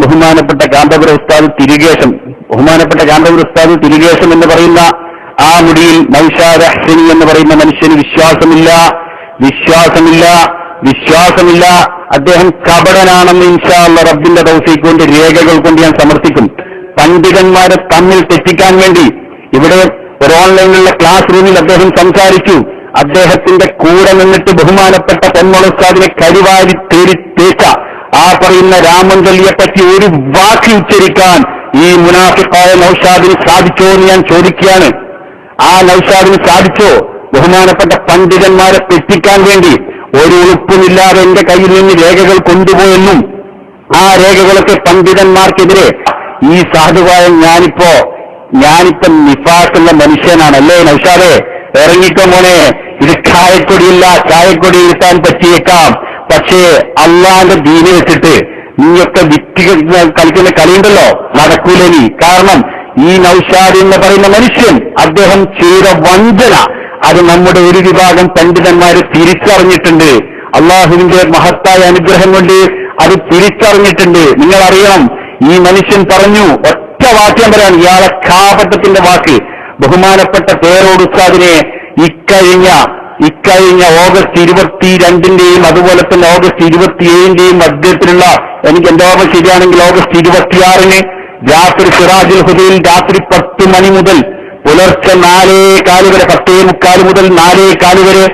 ബഹുമാനപ്പെട്ട കാന്തപുര ഉസ്താദ് തിരികേശം എന്ന് പറയുന്ന ആ മുടിയിൽ നൗഷാദ് അഹ്സനി എന്ന് പറയുന്ന മനുഷ്യന് വിശ്വാസമില്ല. അദ്ദേഹം കപടനാണെന്ന് ഇൻഷാ അല്ലാഹ് റബ്ബിന്റെ തൗഫീഖ് കൊണ്ട് രേഖകൾ കൊണ്ട് ഞാൻ സമർത്ഥിക്കും. പണ്ഡിതന്മാരെ തമ്മിൽ തെറ്റിക്കാൻ വേണ്ടി ഇവിടെ ഒരു ഓൺലൈനിലുള്ള ക്ലാസ് റൂമിൽ അദ്ദേഹം സംസാരിച്ചു. അദ്ദേഹത്തിന്റെ കൂടെ നിന്നിട്ട് ബഹുമാനപ്പെട്ട പൊന്മള ഉസ്താദിനെ കരിവാരി തേച്ച ആ പറയുന്ന രാമന്തലിയെ പറ്റി ഒരു വാക്ക് ഉച്ചരിക്കാൻ ഈ മുനാഫിഖായ നൗഷാദിന് സാധിച്ചോ എന്ന് ഞാൻ ചോദിക്കുകയാണ്. ആ നൗഷാദിന് സാധിച്ചോ? ബഹുമാനപ്പെട്ട പണ്ഡിതന്മാരെ തെറ്റിക്കാൻ വേണ്ടി ഒരു ഉളുപ്പുമില്ലാതെ എന്റെ കയ്യിൽ നിന്ന് രേഖകൾ കൊണ്ടുപോയെന്നും ആ രേഖകളൊക്കെ പണ്ഡിതന്മാർക്കെതിരെ ഈ സാധുവായ ഞാനിപ്പോ നിഫാഖുള്ള മനുഷ്യനാണല്ലേ നൗഷാദേ, ഇറങ്ങിക്കോ മോനെ, ഇത് ചായക്കൊടി കിട്ടാൻ പറ്റിയേക്കാം, പക്ഷേ അള്ളാന്റെ ദീന് വെച്ചിട്ട് നീയൊക്കെ വിറ്റ് കളിക്കുന്ന കളിയുണ്ടല്ലോ, നടക്കൂലേനി. കാരണം ഈ നൗഷാദ് എന്ന് പറയുന്ന മനുഷ്യൻ അദ്ദേഹം ചെയ്ത വഞ്ചന അത് നമ്മുടെ ഒരു വിഭാഗം പണ്ഡിതന്മാര് തിരിച്ചറിഞ്ഞിട്ടുണ്ട്. അള്ളാഹുവിന്റെ മഹത്തായ അനുഗ്രഹം കൊണ്ട് അത് തിരിച്ചറിഞ്ഞിട്ടുണ്ട്. നിങ്ങൾ അറിയണം, ഈ മനുഷ്യൻ പറഞ്ഞു, ഒറ്റ വാക്യം പറയാൻ, ഇയാളെ കാപട്ടത്തിന്റെ വാക്ക്. ബഹുമാനപ്പെട്ട പേരോട് ഉസ്താദിനെ ഇക്കഴിഞ്ഞ ഓഗസ്റ്റ് 22-ന്റെയും അതുപോലെ തന്നെ ഓഗസ്റ്റ് 27-ന്റെയും മധ്യത്തിലുള്ള, എനിക്ക് എന്റെ ഓർമ്മ ശരിയാണെങ്കിൽ ഓഗസ്റ്റ് 26-ന് രാത്രി സിറാജുൽ ഹുദയിൽ രാത്രി 10 മണി മുതൽ പുലർച്ചെ 4:15 വരെ, 10:45 മുതൽ 4:15 വരെ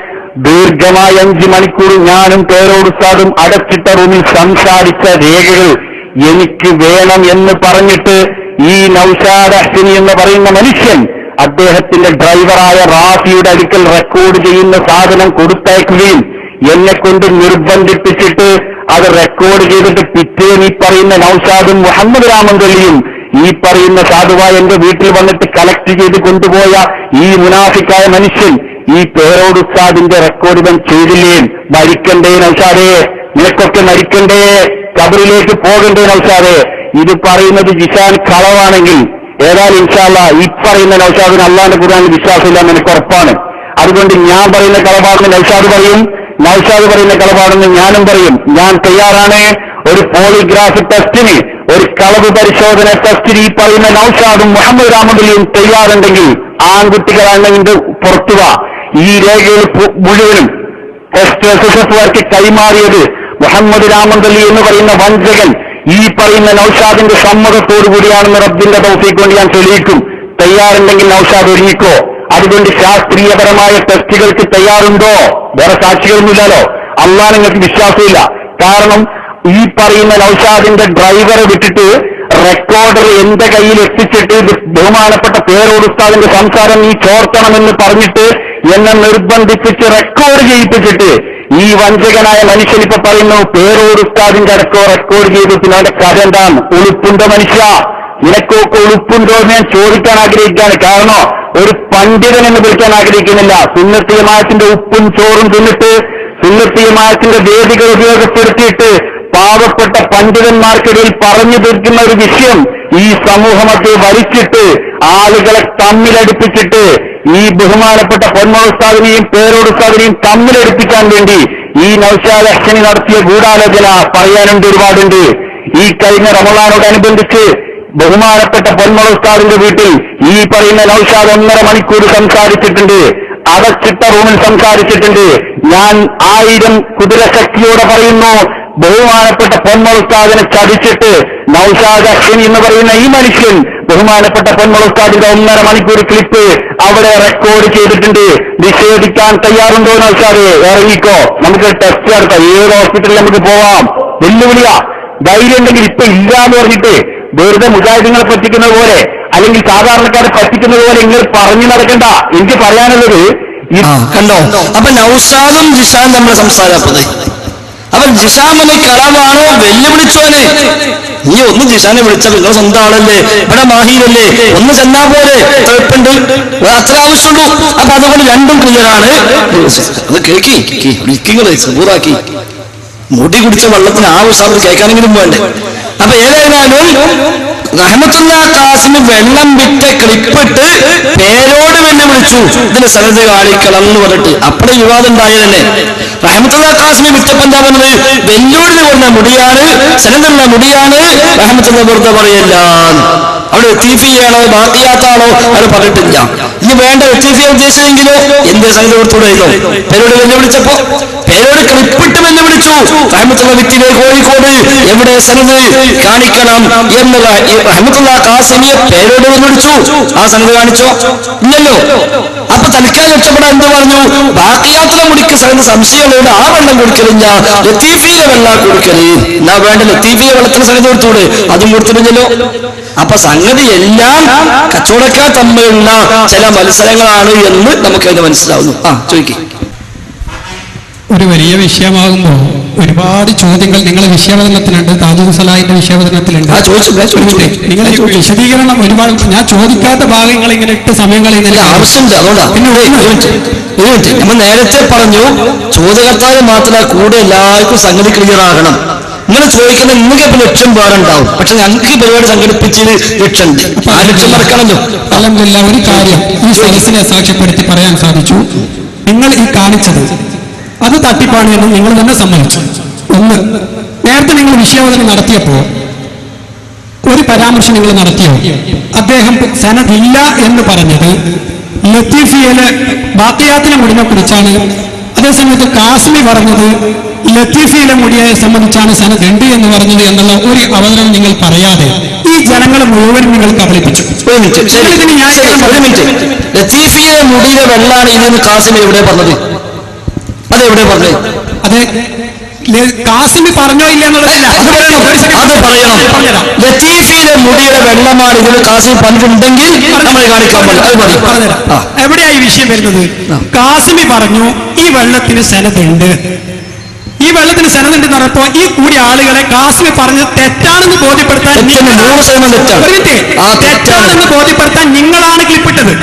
ദീർഘമായ 5 മണിക്കൂർ ഞാനും പേരോട് ഉസ്താദും അടച്ചിട്ട റൂമിൽ സംസാരിച്ച രേഖകൾ എനിക്ക് വേണം എന്ന് പറഞ്ഞിട്ട് ഈ നൗഷാദ് അഹ്സനി എന്ന് പറയുന്ന മനുഷ്യൻ അദ്ദേഹത്തിന്റെ ഡ്രൈവറായ റാഫിയുടെ അടുക്കൽ റെക്കോർഡ് ചെയ്യുന്ന സാധനം കൊടുത്തയക്കുകയും എന്നെ കൊണ്ട് നിർബന്ധിപ്പിച്ചിട്ട് അത് റെക്കോർഡ് ചെയ്തിട്ട് പിറ്റേന്ന് ഈ പറയുന്ന നൗഷാദും മുഹമ്മദ് രാമന്തലിയും ഈ പറയുന്ന സാധുവായ എന്റെ വീട്ടിൽ വന്നിട്ട് കളക്ട് ചെയ്ത് കൊണ്ടുപോയ ഈ മുനാഫിക്കായ മനുഷ്യൻ ഈ പേരോട് ഉസ്താദിന്റെ റെക്കോർഡ് ഇവൻ ചെയ്തില്ലേ? മരിക്കണ്ടേ നൗഷാദേ, നിനക്കൊക്കെ മരിക്കണ്ടേ, ഖബറിലേക്ക് പോകണ്ടേ നൗഷാദേ? ഇത് പറയുന്നത് ജിഷാൻ കളവാണെങ്കിൽ ഏതായാലും ഇൻഷാ അല്ലാഹ് ഈ പറയുന്ന നൗഷാദിന് അള്ളാന്റെ ഖുർആനിൽ വിശ്വാസമില്ല എന്ന് എനിക്ക് ഉറപ്പാണ്. അതുകൊണ്ട് ഞാൻ പറയുന്ന കളവാണെന്ന് നൗഷാദ് പറയും, നൗഷാദ് പറയുന്ന കളവാണെന്ന് ഞാനും പറയും. ഞാൻ തയ്യാറാണ് ഒരു പോളിഗ്രാഫ് ടെസ്റ്റിന്, ഒരു കളവ് പരിശോധന ടെസ്റ്റിന് ഈ പറയുന്ന നൗഷാദും മുഹമ്മദ് രാമന്തലിയും തയ്യാറുണ്ടെങ്കിൽ ആൺകുട്ടികളാണെങ്കിൽ പുറത്തുക. ഈ രേഖകൾ മുഴുവനും SSFകാർക്ക് കൈമാറിയത് മുഹമ്മദ് രാമന്തലി എന്ന് പറയുന്ന വഞ്ചകൻ ഈ പറയുന്ന നൗഷാദിന്റെ സമ്മതത്തോടു കൂടിയാണെന്ന് റബ്ബിന്റെ തൗഫീഖ് കൊണ്ട് ഞാൻ തെളിയിക്കും. തയ്യാറുണ്ടെങ്കിൽ നൗഷാദ് ഒരുങ്ങിക്കോ. അതുകൊണ്ട് ശാസ്ത്രീയപരമായ ടെസ്റ്റുകൾക്ക് തയ്യാറുണ്ടോ? വേറെ സാക്ഷികളൊന്നുമില്ലല്ലോ, അള്ളാഹ് നിങ്ങൾക്ക് വിശ്വാസമില്ല. കാരണം ഈ പറയുന്ന നൗഷാദിന്റെ ഡ്രൈവറെ വിട്ടിട്ട് റെക്കോർഡർ എന്റെ കയ്യിൽ എത്തിച്ചിട്ട് ബഹുമാനപ്പെട്ട പേരോട് ഉസ്താദിന്റെ സംസാരം നീ ചോർത്തണമെന്ന് പറഞ്ഞിട്ട് എന്നെ നിർബന്ധിപ്പിച്ച് റെക്കോർഡ് ചെയ്യിപ്പിച്ചിട്ട് ഈ വഞ്ചകനായ മനുഷ്യൻ ഇപ്പൊ പറയുന്നു പേരോട് ഉസ്താദിന്റെ റെക്കോർഡ് ചെയ്തിട്ട് അവന്റെ കഥ എന്താണ്? ഉളുപ്പുണ്ടോ മനുഷ്യ? നിനക്കൊക്കെ ഉളുപ്പുണ്ടോ എന്ന് ഞാൻ ചോദിക്കാൻ ആഗ്രഹിക്കുകയാണ്. കാരണം ഒരു പണ്ഡിതൻ എന്ന് വിളിക്കാൻ ആഗ്രഹിക്കുന്നില്ല. സുന്നത്ത് ജമാഅത്തിന്റെ ഉപ്പും ചോറും തിന്നിട്ട് സുന്നത്ത് ജമാഅത്തിന്റെ വേദികൾ ഉപയോഗപ്പെടുത്തിയിട്ട് പാവപ്പെട്ട പണ്ഡിതന്മാർക്കിടയിൽ പറഞ്ഞു തീർക്കുന്ന ഒരു വിഷയം ഈ സമൂഹമത്തെ വലിച്ചിട്ട് ആളുകളെ തമ്മിലടുപ്പിച്ചിട്ട് ഈ ബഹുമാനപ്പെട്ട പൊന്മള ഉസ്താദിനെയും പേരോട് ഉസ്താദിനെയും തമ്മിലടുപ്പിക്കാൻ വേണ്ടി ഈ നൗഷാദ് അഹ്സനി നടത്തിയ ഗൂഢാലോചന പറയാനുണ്ട്, ഒരുപാടുണ്ട്. ഈ കഴിഞ്ഞ റമളാനോടനുബന്ധിച്ച് ബഹുമാനപ്പെട്ട പൊന്മള ഉസ്താദിന്റെ വീട്ടിൽ ഈ പറയുന്ന നൗഷാദ് 1.5 മണിക്കൂർ സംസാരിച്ചിട്ടുണ്ട്. അടച്ചിട്ട റൂമിൽ സംസാരിച്ചിട്ടുണ്ട്. ഞാൻ 1000 കുതിരശക്തിയോടെ പറയുന്നു, ബഹുമാനപ്പെട്ട പൊന്മള ഉസ്താദിനെ ചതിച്ചിട്ട് നൗഷാദ് അഹ്സനി എന്ന് പറയുന്ന ഈ മനുഷ്യൻ ബഹുമാനപ്പെട്ട പൊന്മള ഉസ്താദിന്റെ 1.5 മണിക്കൂർ ക്ലിപ്പ് അവിടെ റെക്കോർഡ് ചെയ്തിട്ടുണ്ട്. നിഷേധിക്കാൻ തയ്യാറുണ്ടോ നൗഷാദ്? ഇറങ്ങിക്കോ, നമുക്ക് ടെസ്റ്റ് നടത്താം, ഏത് ഹോസ്പിറ്റലിൽ നമുക്ക് പോവാം. വെല്ലുവിളിയാ. ധൈര്യം ഉണ്ടെങ്കിൽ ഇപ്പൊ ഇല്ലാന്ന് പറഞ്ഞിട്ട് വെറുതെ മുജാഹിദീങ്ങളെ പറ്റിക്കുന്നത് പോലെ അല്ലെങ്കിൽ സാധാരണക്കാരെ പറ്റിക്കുന്നത് പോലെ നിങ്ങൾ പറഞ്ഞു നടക്കണ്ട. എനിക്ക് പറയാനുള്ളത് കണ്ടോ, അപ്പൊ നൗഷാദും ജിഷാൻ തമ്മിൽ സംസാരപ്പത്. അപ്പൊ ജിഷാമനെ കളവാണോ വെല്ലുവിളിച്ചോനെ? നീ ഒന്ന് ജിഷാനെ വിളിച്ച നിങ്ങൾ സ്വന്തം ആളല്ലേ, ഇവിടെ മാഹിയിലല്ലേ, ഒന്ന് ചെന്നാ പോലെ കുഴപ്പമുണ്ട്, അത്ര ആവശ്യമുള്ളൂ. അപ്പൊ അതുകൊണ്ട് രണ്ടും ക്ലിയറാണ്. അത് കേൾക്കിങ്ങളെ സബൂറാക്കി മുടി കുടിച്ച വെള്ളത്തിന് ആവശ്യം കേൾക്കാനെങ്കിലും വേണ്ടേ? അപ്പൊ ഏതായാലും റഹ്മത്തുള്ള കാസിമി വെള്ളം വിട്ട് ക്ലിപ്പിട്ട് പേരോട് വെല്ലുവിളിച്ചു, ഇതിന് സനത് കാണിക്കണം എന്ന് പറഞ്ഞിട്ട്. അപ്പടെ വിവാദം ഉണ്ടായതല്ലേ. റഹ്മത്തുള്ള കാസിമി വിറ്റപ്പോ എന്താ പറഞ്ഞത്? വെല്ലുവിളി കൊണ്ട മുടിയാണ്, സനതുള്ള മുടിയാണ്, റഹ്മത്തുള്ള വെറുതെ പറയല്ല. അവിടെ ലത്തീഫിയാണോ ബാക്കിയാത്താണോ അത് പറഞ്ഞിട്ടില്ല. ഇനി വേണ്ട ലത്തീഫിയെ ഉദ്ദേശിച്ചെങ്കിലോ എന്ത് സനത് കൊടുത്തുകൂടായിരുന്നോ? പേരോട് വെല്ലുവിളിച്ചപ്പോ പേരോട് ക്ലിപ്പിട്ട് വെല്ലുവിളിച്ചു. റഹ്മത്തുള്ള വ്യക്തിയെ കോഴിക്കോട് എവിടെ സനത് കാണിക്കണം എന്ന് റഹ്മത്തുള്ള കാസിമിയെ പേരോട് വെല്ലുവിളിച്ചു. ആ സനത് കാണിച്ചോ? ഇല്ലല്ലോ. അപ്പൊ തൽക്കാലം രക്ഷപ്പെടാൻ എന്ത് പറഞ്ഞു? ബാക്കിയാത്തുള്ള മുടിക്ക് സനത് സംശയമുള്ളതുകൊണ്ട് ആ വെള്ളം കൊടുക്കലില്ല, ലത്തീഫിയിലെ വെള്ളം കൊടുക്കല്. എന്നാ വേണ്ട ലത്തീഫിയെ വെള്ളത്തിന് സനത് കൊടുത്തൂടെ? അതും കൊടുത്തിട്ടില്ലല്ലോ. അപ്പൊ സംഗതി എല്ലാം കച്ചവടക്കാർ തമ്മിലുള്ള ചില മത്സരങ്ങളാണ് എന്ന് നമുക്കത് മനസ്സിലാവുന്നു. ചോദിക്കും. ഒരു വലിയ വിഷയമാകുമ്പോൾ ഒരുപാട് ചോദ്യങ്ങൾ നിങ്ങളെ വിഷയാവതരണത്തിലുണ്ട്, താജുൽ സലാഹിന്റെ വിഷയാവതരണത്തിലുണ്ട്. നിങ്ങളെ വിശദീകരണം ഒരുപാട്, ഞാൻ ചോദിക്കാത്ത ഭാഗങ്ങൾ ഇങ്ങനെ 8 സമയങ്ങളിൽ ആവശ്യമില്ല. അതുകൊണ്ടാണ് നമ്മൾ നേരത്തെ പറഞ്ഞു, ചോദ്യകർത്താവ് മാത്രമേ കൂടെ എല്ലാവർക്കും സംഗതി ക്ലിയർ ആകണം. നിങ്ങൾ ചോദിക്കുന്ന നിങ്ങൾക്ക് ഇപ്പൊ ലക്ഷ്യം വേറുണ്ടാവും, പക്ഷെ ഞങ്ങൾക്ക് ഈ പരിപാടി സംഘടിപ്പിച്ചത് ലക്ഷ്യമുണ്ട്. ആ ലക്ഷ്യം മറക്കണമല്ലോ. അൽഹംദുലില്ലാ, ഒരു കാര്യം ഈ സദസ്സിനെ സാക്ഷ്യപ്പെടുത്തി പറയാൻ സാധിച്ചു. നിങ്ങൾ ഈ കാണിച്ചത് അത് തട്ടിപ്പാണ് എന്ന് നിങ്ങൾ തന്നെ സമ്മതിച്ചു. ഒന്ന്, നേരത്തെ നിങ്ങൾ വിഷയാവതരണം നടത്തിയപ്പോൾ ഒരു പരാമർശം നിങ്ങൾ നടത്തിയോ? അദ്ദേഹം സനദില്ല എന്ന് പറഞ്ഞത് ലത്തീഫിയിലെ ബാക്കിയാത്തിലെ മുടിനെ കുറിച്ചാണ്. അതേസമയത്ത് കാസ്മി പറഞ്ഞത് ലത്തീഫിയിലെ മുടിയെ സംബന്ധിച്ചാണ് സനദ് ഉണ്ട് എന്ന് പറഞ്ഞത് എന്നുള്ള ഒരു അവതരണം നിങ്ങൾ പറയാതെ ഈ ജനങ്ങളെ മുഴുവൻ നിങ്ങൾ കബളിപ്പിച്ചു. ലത്തീഫിയിലെ മുടിയിലെ വെള്ളാണ് ഇതെന്ന് കാസിമി എവിടെ പറഞ്ഞത്? അതെവിടെ പറഞ്ഞത്? അതെ, കാസിമി പറഞ്ഞോ ഇല്ല എന്നുള്ളതല്ല, അത് പറയണം. ലത്തീഫിയിലെ മുടിയുടെ വെള്ളമാണ് ഇതിന് കാസിമി പറഞ്ഞിട്ടുണ്ടെങ്കിൽ നമ്മൾ കാണിക്കാൻ പറഞ്ഞുതരാം. എവിടെയാ ഈ വിഷയം വരുന്നത്? കാസിമി പറഞ്ഞു ഈ വെള്ളത്തിന് സനദുണ്ട്, ഈ വെള്ളത്തിന് സനദുണ്ട് എന്ന് പറഞ്ഞപ്പോ ഈ കൂടി ആളുകളെ കാസിമി പറഞ്ഞത് തെറ്റാണെന്ന് ബോധ്യപ്പെടുത്താൻ, തെറ്റാണെന്ന് ബോധ്യപ്പെടുത്താൻ നിങ്ങളാണ് ക്ലിപ്പിട്ടത്.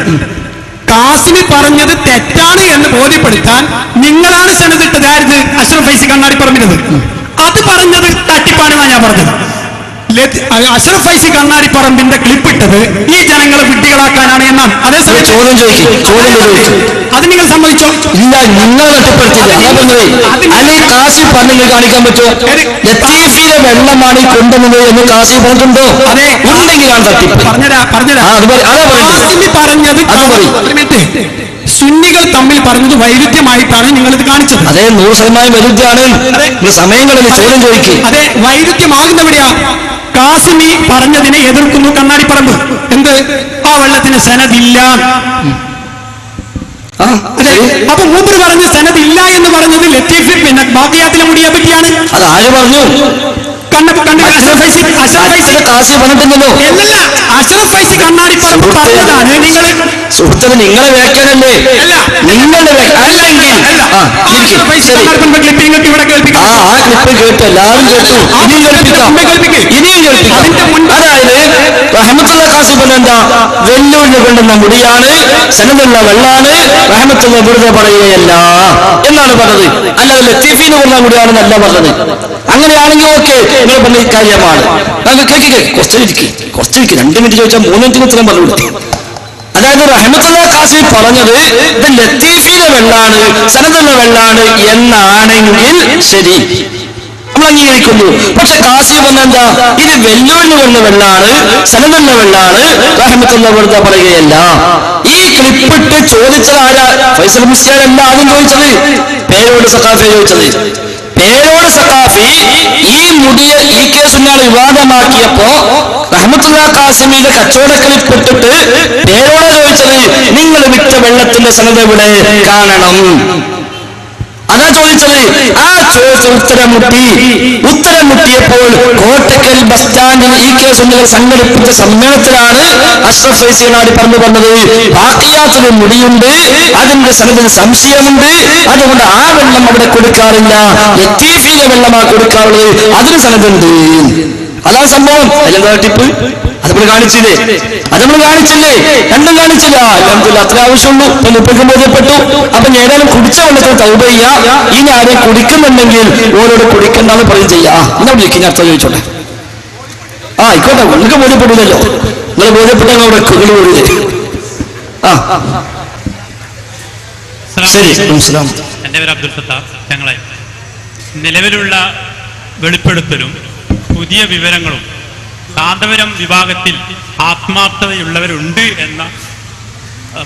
കാസിമി പറഞ്ഞത് തെറ്റാണ് എന്ന് ബോധ്യപ്പെടുത്താൻ നിങ്ങളാണ് സനദിട്ടത്. ആയത്? അഷ്റഫ് ഫൈസി കണ്ണാടിപ്പറമ്പിനത്. അത് പറഞ്ഞത് തട്ടിപ്പാണെന്നാണ് ഞാൻ പറഞ്ഞത്. അഷ്റഫ് ഫൈസി കണ്ണാടിപ്പറമ്പിന്റെ ക്ലിപ്പിട്ടത് ഈ ജനങ്ങളെ വിഡ്ഢികളാക്കാനാണ് എന്നാണ്. അതേസമയം ചോദ്യം അത് നിങ്ങൾ സമ്മതിച്ചോ? ഇല്ല, നിങ്ങൾ തട്ടിപ്പെടുത്തില്ല. അല്ലെങ്കിൽ കാസി പറഞ്ഞു കാണിക്കാൻ പറ്റുമോ? ലത്തീഫിയിലെ വെള്ളമാണ് ഈ കൊണ്ടുവന്നത് എന്ന് കാസി പറഞ്ഞിട്ടുണ്ടോ? അതെ, ഉണ്ടെങ്കിലാണ് തട്ടിപ്പ്. പറഞ്ഞുതരാ. കാസിമി പറഞ്ഞത് സുന്നികൾ തമ്മിൽ പറഞ്ഞത് വൈരുദ്ധ്യമായിട്ടാണ് നിങ്ങളിത് കാണിച്ചത്. അതെ, 100% വൈരുദ്ധ്യമാണ്. സമയങ്ങളിൽ ചോദ്യം ചോദിക്കും. അതെ, വൈരുദ്ധ്യമാകുന്നവിടെയാ. കാസിമി പറഞ്ഞതിനെ എതിർക്കുന്നു കണ്ണാടിപ്പറമ്പ്. എന്ത്? ആ വെള്ളത്തിന് സനദില്ല. അതെ, അപ്പൊ മൂപ്പര് പറഞ്ഞ സനദില്ല എന്ന് പറഞ്ഞത് ലത്തീഫി പിന്നെ ബാക്കിയാത്തിലെ മുടിയെ പറ്റിയാണ്. അത് ആര് പറഞ്ഞു? കാസി പറഞ്ഞിട്ടില്ലല്ലോ. അഷ്റഫ് ഫൈസി കണ്ണാടിപ്പറമ്പ് പറഞ്ഞതാണ്. നിങ്ങൾ സുഹൃത്തുക്കൾ, നിങ്ങളെ വ്യാഖ്യാനല്ലേ? നിങ്ങളുടെ അല്ലെങ്കിൽ ക്ലിപ്പിംഗ് ഇവിടെ കേൾപ്പിക്കാം. ആ ക്ലിപ്പ് കേട്ടു, എല്ലാവരും കേട്ടു. ഇനിയും കേൾപ്പിക്കാം. അതായത് റഹ്മത്തുള്ള കാസി പറഞ്ഞെന്താ? വെല്ലുവിളി കൊണ്ടുവന്ന മുടിയാണ്, സനദുള്ള വെള്ളാണ്, റഹ്മത്തുള്ള വെറുതെ പറയുകയല്ല എന്നാണ് പറഞ്ഞത്. അല്ലാതെ ലത്തീഫിന്ന് കൊണ്ട മുടിയാണെന്നല്ല പറഞ്ഞത്. അങ്ങനെയാണെങ്കിൽ ഓക്കെ, നിങ്ങൾ പറഞ്ഞ കാര്യമാണ്. കുറച്ചിരിക്കും 2 മിനിറ്റ് ചോദിച്ചാൽ 3 മിനിറ്റിന് ഉത്തരം പറഞ്ഞു കൊടുത്തു. അതായത് റഹ്മത്തുള്ള കാസി പറഞ്ഞത് ഇത് ലത്തീഫിയിലെ വെള്ളാണ്, സനദുള്ള വെള്ളാണ് എന്നാണെങ്കിൽ ശരി, നമ്മൾ അംഗീകരിക്കുന്നു. പക്ഷെ കാസി പറഞ്ഞെന്താ? ഇത് വെല്ലുവിളി കൊണ്ട വെള്ളാണ്, സനദുള്ള വെള്ളാണ്, റഹ്മത്തുള്ള വെറുതെ പറയുകയല്ല. ഈ ക്ലിപ്പിട്ട് ചോദിച്ചത് ആരാ? ഫൈസൽ മുസ്ലിയാരല്ല ആദ്യം ചോദിച്ചത്, പേരോട് സഖാഫിയെ ചോദിച്ചത്. പേരോട് സഖാഫി ഈ മുടിയെ ഈ കേസുകൾ വിവാദമാക്കിയപ്പോ റഹ്മത്തുള്ള കാസിമിയുടെ കച്ചവടക്കളിൽപ്പെട്ടിട്ട് പേരോട് ചോദിച്ചത്, നിങ്ങൾ വിറ്റ വെള്ളത്തിന്റെ സനദ് എവിടെ കാണണം? അതാ ചോദിച്ചത്. ആ ചോദിച്ച ഉത്തരം മുട്ടിയപ്പോൾ കോട്ടക്കൽ ബസ് സ്റ്റാൻഡിൽ ഈ കേസുകൾ സംഘടിപ്പിച്ച സമ്മേളനത്തിലാണ് അഷ്റഫ് ഫൈസി പറഞ്ഞു പറഞ്ഞത്, ബാക്കിയാത്തിന് മുടിയുണ്ട്, അതിന്റെ സനദിന് സംശയമുണ്ട്, അതുകൊണ്ട് ആ വെള്ളം അവിടെ കൊടുക്കാറില്ല, ലത്തീഫിയിലെ വെള്ളമാണ് കൊടുക്കാറുള്ളത്, അതിന് സനദുണ്ട്. അതാണ് സംഭവം. അതെന്താ ടിപ്പ്? അത് നമ്മൾ കാണിച്ചില്ലേ? രണ്ടും കാണിച്ചില്ല. അത്ര ആവശ്യമുള്ളൂ. ഇപ്പൊ മുപ്പക്കും ബോധ്യപ്പെട്ടു. അപ്പൊ ഏതായാലും കുടിച്ച വെള്ളത്തിൽ തൗബ ചെയ്യാ. ഇനി ആരെയും കുടിക്കുന്നുണ്ടെങ്കിൽ ഓരോട് കുടിക്കണ്ടെന്ന് പറയും ചെയ്യാ. എന്നാ വിളിക്കും. ഞാൻ അർത്ഥം ചോദിച്ചോട്ടെ. ആയിക്കോട്ടെ, നിങ്ങൾക്ക് ബോധ്യപ്പെടില്ലല്ലോ. നിങ്ങൾ ബോധ്യപ്പെട്ടാൽ അവിടെ കുകളി പോയില്ലേ? ശരി. എൻ്റെ പേര് അബ്ദുൽ ഫത്താഹ്. ഞങ്ങളെ നിലവിലുള്ള വെളിപ്പെടുത്തലും പുതിയ വിവരങ്ങളും കാന്തപുരം വിഭാഗത്തിൽ ആത്മാർത്ഥതയുള്ളവരുണ്ട് എന്ന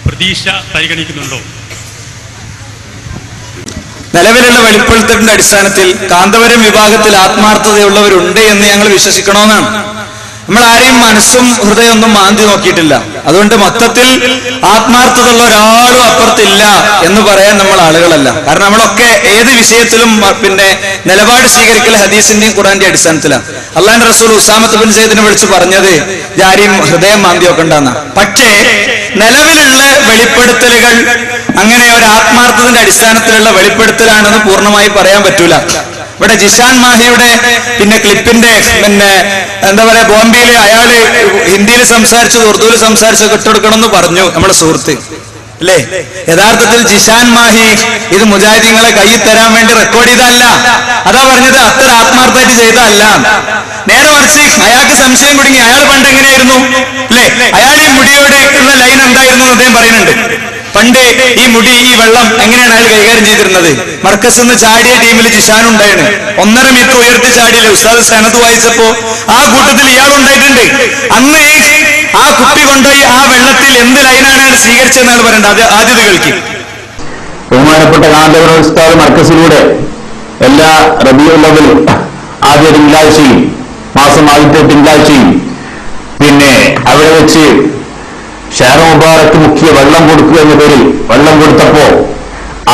പ്രതീക്ഷ പരിഗണിക്കുന്നുണ്ടോ? നിലവിലുള്ള വെളിപ്പെടുത്തലിന്റെ അടിസ്ഥാനത്തിൽ കാന്തപുരം വിഭാഗത്തിൽ ആത്മാർത്ഥതയുള്ളവരുണ്ട് എന്ന് ഞങ്ങൾ വിശ്വസിക്കണമെന്നാണ്. നമ്മൾ ആരെയും മനസ്സും ഹൃദയമൊന്നും മാന്തി നോക്കിയിട്ടില്ല. അതുകൊണ്ട് മൊത്തത്തിൽ ആത്മാർത്ഥതയുള്ള ഒരാളും അപ്പുറത്തില്ല എന്ന് പറയാൻ നമ്മൾ ആളുകളല്ല. കാരണം നമ്മളൊക്കെ ഏത് വിഷയത്തിലും നിലപാട് സ്വീകരിക്കൽ ഹദീസിന്റെയും ഖുർആന്റെയും അടിസ്ഥാനത്തിലാണ്. അള്ളാഹുവിന്റെ റസൂൽ ഉസാമത്ത് ബിൻ സയ്യിദിനെ വിളിച്ച് പറഞ്ഞത് ആരെയും ഹൃദയം മാന്തി നോക്കണ്ടെന്ന. പക്ഷേ നിലവിലുള്ള വെളിപ്പെടുത്തലുകൾ അങ്ങനെ ഒരു ആത്മാർത്ഥത്തിന്റെ അടിസ്ഥാനത്തിലുള്ള വെളിപ്പെടുത്തലാണെന്ന് പൂർണ്ണമായി പറയാൻ പറ്റൂല. ഇവിടെ ജിഷാൻ മാഹിയുടെ ക്ലിപ്പിന്റെ എന്താ പറയാ, ബോംബെയിൽ അയാള് ഹിന്ദിയിൽ സംസാരിച്ചത് ഉറുദുവിൽ സംസാരിച്ചത് ഇട്ടെടുക്കണമെന്ന് പറഞ്ഞു നമ്മുടെ സുഹൃത്ത്, അല്ലേ? യഥാർത്ഥത്തിൽ ജിഷാൻ മാഹി ഇത് മുജാഹിദീങ്ങളെ കയ്യിൽ തരാൻ വേണ്ടി റെക്കോർഡ് ചെയ്തല്ല. അതാ പറഞ്ഞത് അത്ര ആത്മാർത്ഥമായിട്ട് ചെയ്തല്ല. നേരെ മറിച്ച് അയാൾക്ക് സംശയം കുടുങ്ങി. അയാൾ പണ്ട് എങ്ങനെയായിരുന്നു, അല്ലേ? അയാൾ ഈ മുടിയോട് ഉള്ള ലൈൻ എന്തായിരുന്നു എന്ന് അദ്ദേഹം പറയുന്നുണ്ട്. പണ്ട് ഈ മുടി, ഈ വെള്ളം എങ്ങനെയാണ് അയാൾ കൈകാര്യം ചെയ്തിരുന്നത്? മർക്കസ് നിന്ന് ചാടിയ ടീമിൽ ജിഷാനുണ്ടായിരുന്നു. 1.5 മീറ്റർ ഉയർത്തി ചാടിയില്ല ഉസ്താദ് സനത് വായിച്ചപ്പോ ആ കൂട്ടത്തിൽ ഇയാളുണ്ടായിട്ടുണ്ട്. അന്ന് ആ കുപ്പി കൊണ്ടുപോയി ആ വെള്ളത്തിൽ എന്ത് ലൈനാണ് അയാൾ സ്വീകരിച്ചതെന്നാണ് പറയേണ്ടത്. അത് ആദ്യം കേൾക്കി. ബഹുമാനപ്പെട്ട കാന്തപുരം ഉസ്താദ് മർക്കസിലൂടെ എല്ലാ റബീഉൽ അവ്വൽ ആദ്യ തിങ്കളാഴ്ചയും മാസം ആദ്യത്തെ തിങ്കളാഴ്ചയും അവിടെ വെച്ച് ഷാറു മുബാറക്ക് മുഖ്യ വെള്ളം കൊടുക്കുക എന്ന പേരിൽ വെള്ളം കൊടുത്തപ്പോ